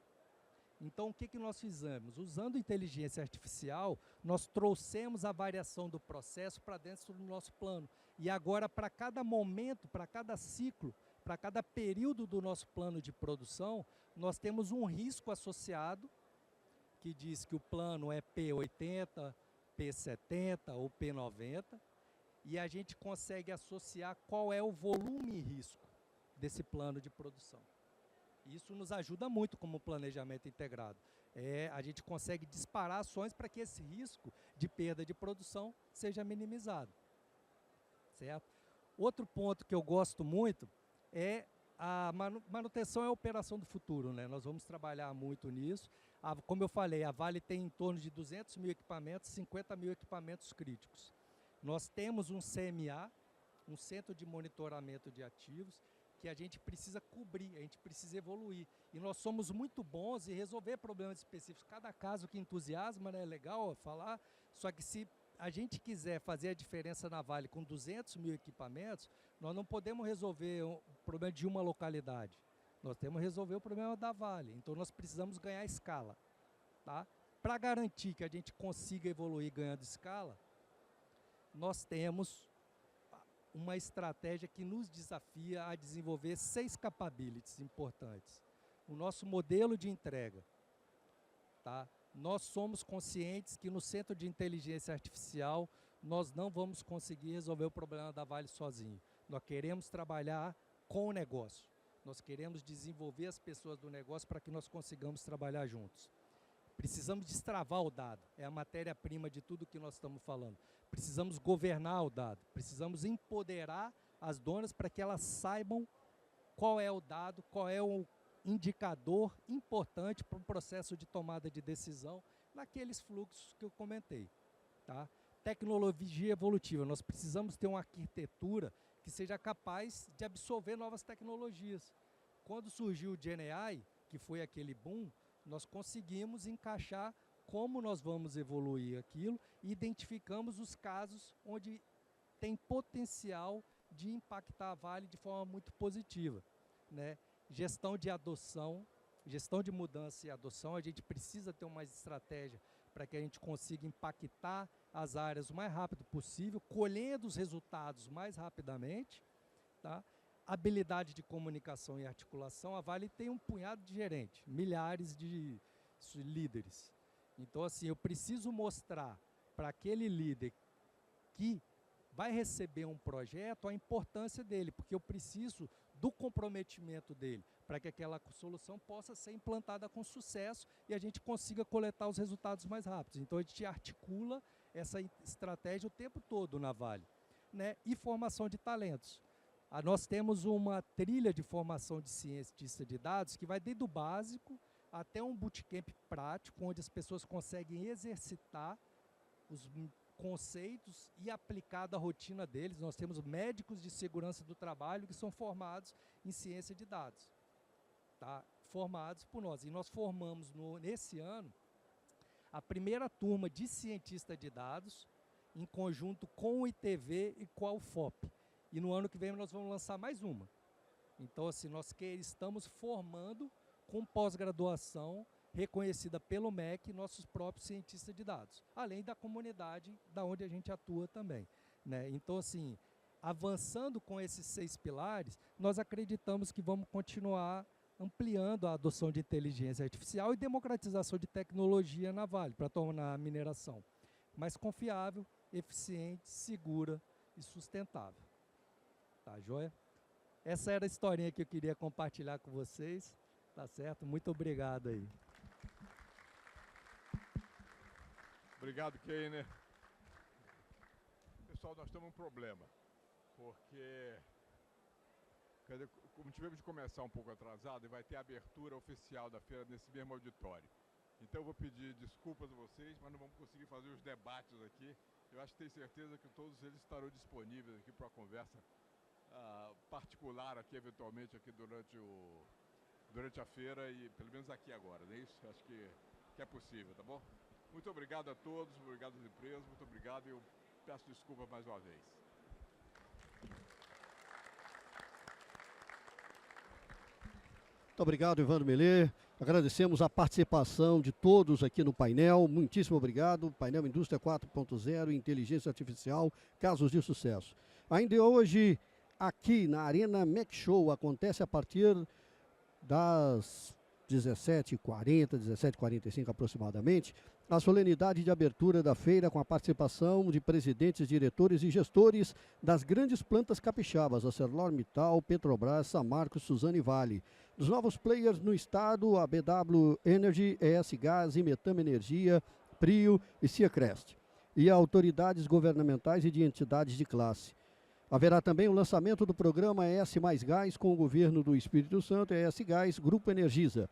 Então, o que nós fizemos? Usando inteligência artificial, nós trouxemos a variação do processo para dentro do nosso plano. E agora, para cada momento, para cada ciclo, para cada período do nosso plano de produção, nós temos um risco associado, que diz que o plano é P80, P70 ou P90, e a gente consegue associar qual é o volume e risco desse plano de produção. Isso nos ajuda muito como planejamento integrado. A gente consegue disparar ações para que esse risco de perda de produção seja minimizado. Certo? Outro ponto que eu gosto muito é a manutenção e a operação do futuro, né? Nós vamos trabalhar muito nisso. Como eu falei, a Vale tem em torno de 200 mil equipamentos, 50 mil equipamentos críticos. Nós temos um CMA, um Centro de Monitoramento de Ativos, que a gente precisa cobrir, a gente precisa evoluir. E nós somos muito bons em resolver problemas específicos. Cada caso que entusiasma, né, é legal falar, só que se a gente quiser fazer a diferença na Vale com 200 mil equipamentos, nós não podemos resolver o problema de uma localidade. Nós temos que resolver o problema da Vale. Então, nós precisamos ganhar escala. Tá? Para garantir que a gente consiga evoluir ganhando escala, nós temos uma estratégia que nos desafia a desenvolver 6 capabilities importantes. O nosso modelo de entrega. Tá? Nós somos conscientes que no Centro de Inteligência Artificial nós não vamos conseguir resolver o problema da Vale sozinho. Nós queremos trabalhar com o negócio. Nós queremos desenvolver as pessoas do negócio para que nós consigamos trabalhar juntos. Precisamos destravar o dado. É a matéria-prima de tudo que nós estamos falando. Precisamos governar o dado. Precisamos empoderar as donas para que elas saibam qual é o dado, qual é o indicador importante para o processo de tomada de decisão naqueles fluxos que eu comentei. Tá? Tecnologia evolutiva. Nós precisamos ter uma arquitetura que seja capaz de absorver novas tecnologias. Quando surgiu o GenAI, que foi aquele boom, nós conseguimos encaixar como nós vamos evoluir aquilo e identificamos os casos onde tem potencial de impactar a Vale de forma muito positiva, né? Gestão de adoção, gestão de mudança e adoção, a gente precisa ter uma estratégia para que a gente consiga impactar as áreas o mais rápido possível, colhendo os resultados mais rapidamente. Tá? Habilidade de comunicação e articulação, a Vale tem um punhado de gerentes, milhares de líderes. Então, assim, eu preciso mostrar para aquele líder que vai receber um projeto a importância dele, porque eu preciso do comprometimento dele, para que aquela solução possa ser implantada com sucesso e a gente consiga coletar os resultados mais rápidos. Então, a gente articula essa estratégia o tempo todo na Vale, né? E formação de talentos. Nós temos uma trilha de formação de cientista de dados que vai desde o básico até um bootcamp prático, onde as pessoas conseguem exercitar os conceitos e aplicar da rotina deles. Nós temos médicos de segurança do trabalho que são formados em ciência de dados, tá? Formados por nós. E nós formamos nesse ano a primeira turma de cientista de dados em conjunto com o ITV e com a UFOP. E no ano que vem nós vamos lançar mais uma. Então, assim, nós estamos formando com pós-graduação reconhecida pelo MEC nossos próprios cientistas de dados, além da comunidade da onde a gente atua também, né? Então, assim, avançando com esses 6 pilares, nós acreditamos que vamos continuar ampliando a adoção de inteligência artificial e democratização de tecnologia na Vale, para tornar a mineração mais confiável, eficiente, segura e sustentável. Tá, joia? Essa era a historinha que eu queria compartilhar com vocês, tá certo? Muito obrigado aí. Obrigado, Keiner. Pessoal, nós temos um problema, porque como tivemos de começar um pouco atrasado, e vai ter a abertura oficial da feira nesse mesmo auditório. Então eu vou pedir desculpas a vocês, mas não vamos conseguir fazer os debates aqui. Eu acho que tenho certeza que todos eles estarão disponíveis aqui para a conversa particular aqui, eventualmente, aqui durante a feira e pelo menos aqui agora, não é isso? Acho que é possível, tá bom? Muito obrigado a todos, obrigado às empresas, muito obrigado e eu peço desculpa mais uma vez. Muito obrigado, Evandro Melê. Agradecemos a participação de todos aqui no painel. Muitíssimo obrigado. Painel Indústria 4.0, Inteligência Artificial, casos de sucesso. Ainda hoje, aqui na Arena Mac Show, acontece a partir das 17h40, 17h45 aproximadamente, a solenidade de abertura da feira com a participação de presidentes, diretores e gestores das grandes plantas capixabas, ArcelorMittal, Petrobras, Samarco, Suzano e Vale. Dos novos players no estado, a BW Energy, ES Gás, Imetama Energia, Prio e Ciacrest. E autoridades governamentais e de entidades de classe. Haverá também o lançamento do programa ES Mais Gás com o governo do Espírito Santo, ES Gás, Grupo Energisa.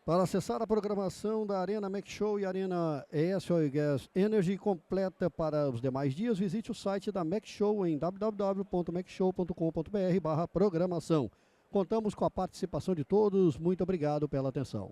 Para acessar a programação da Arena Mac Show e Arena ES Oil Gas Energy completa para os demais dias, visite o site da Mac Show em www.macshow.com.br/programação. Contamos com a participação de todos. Muito obrigado pela atenção.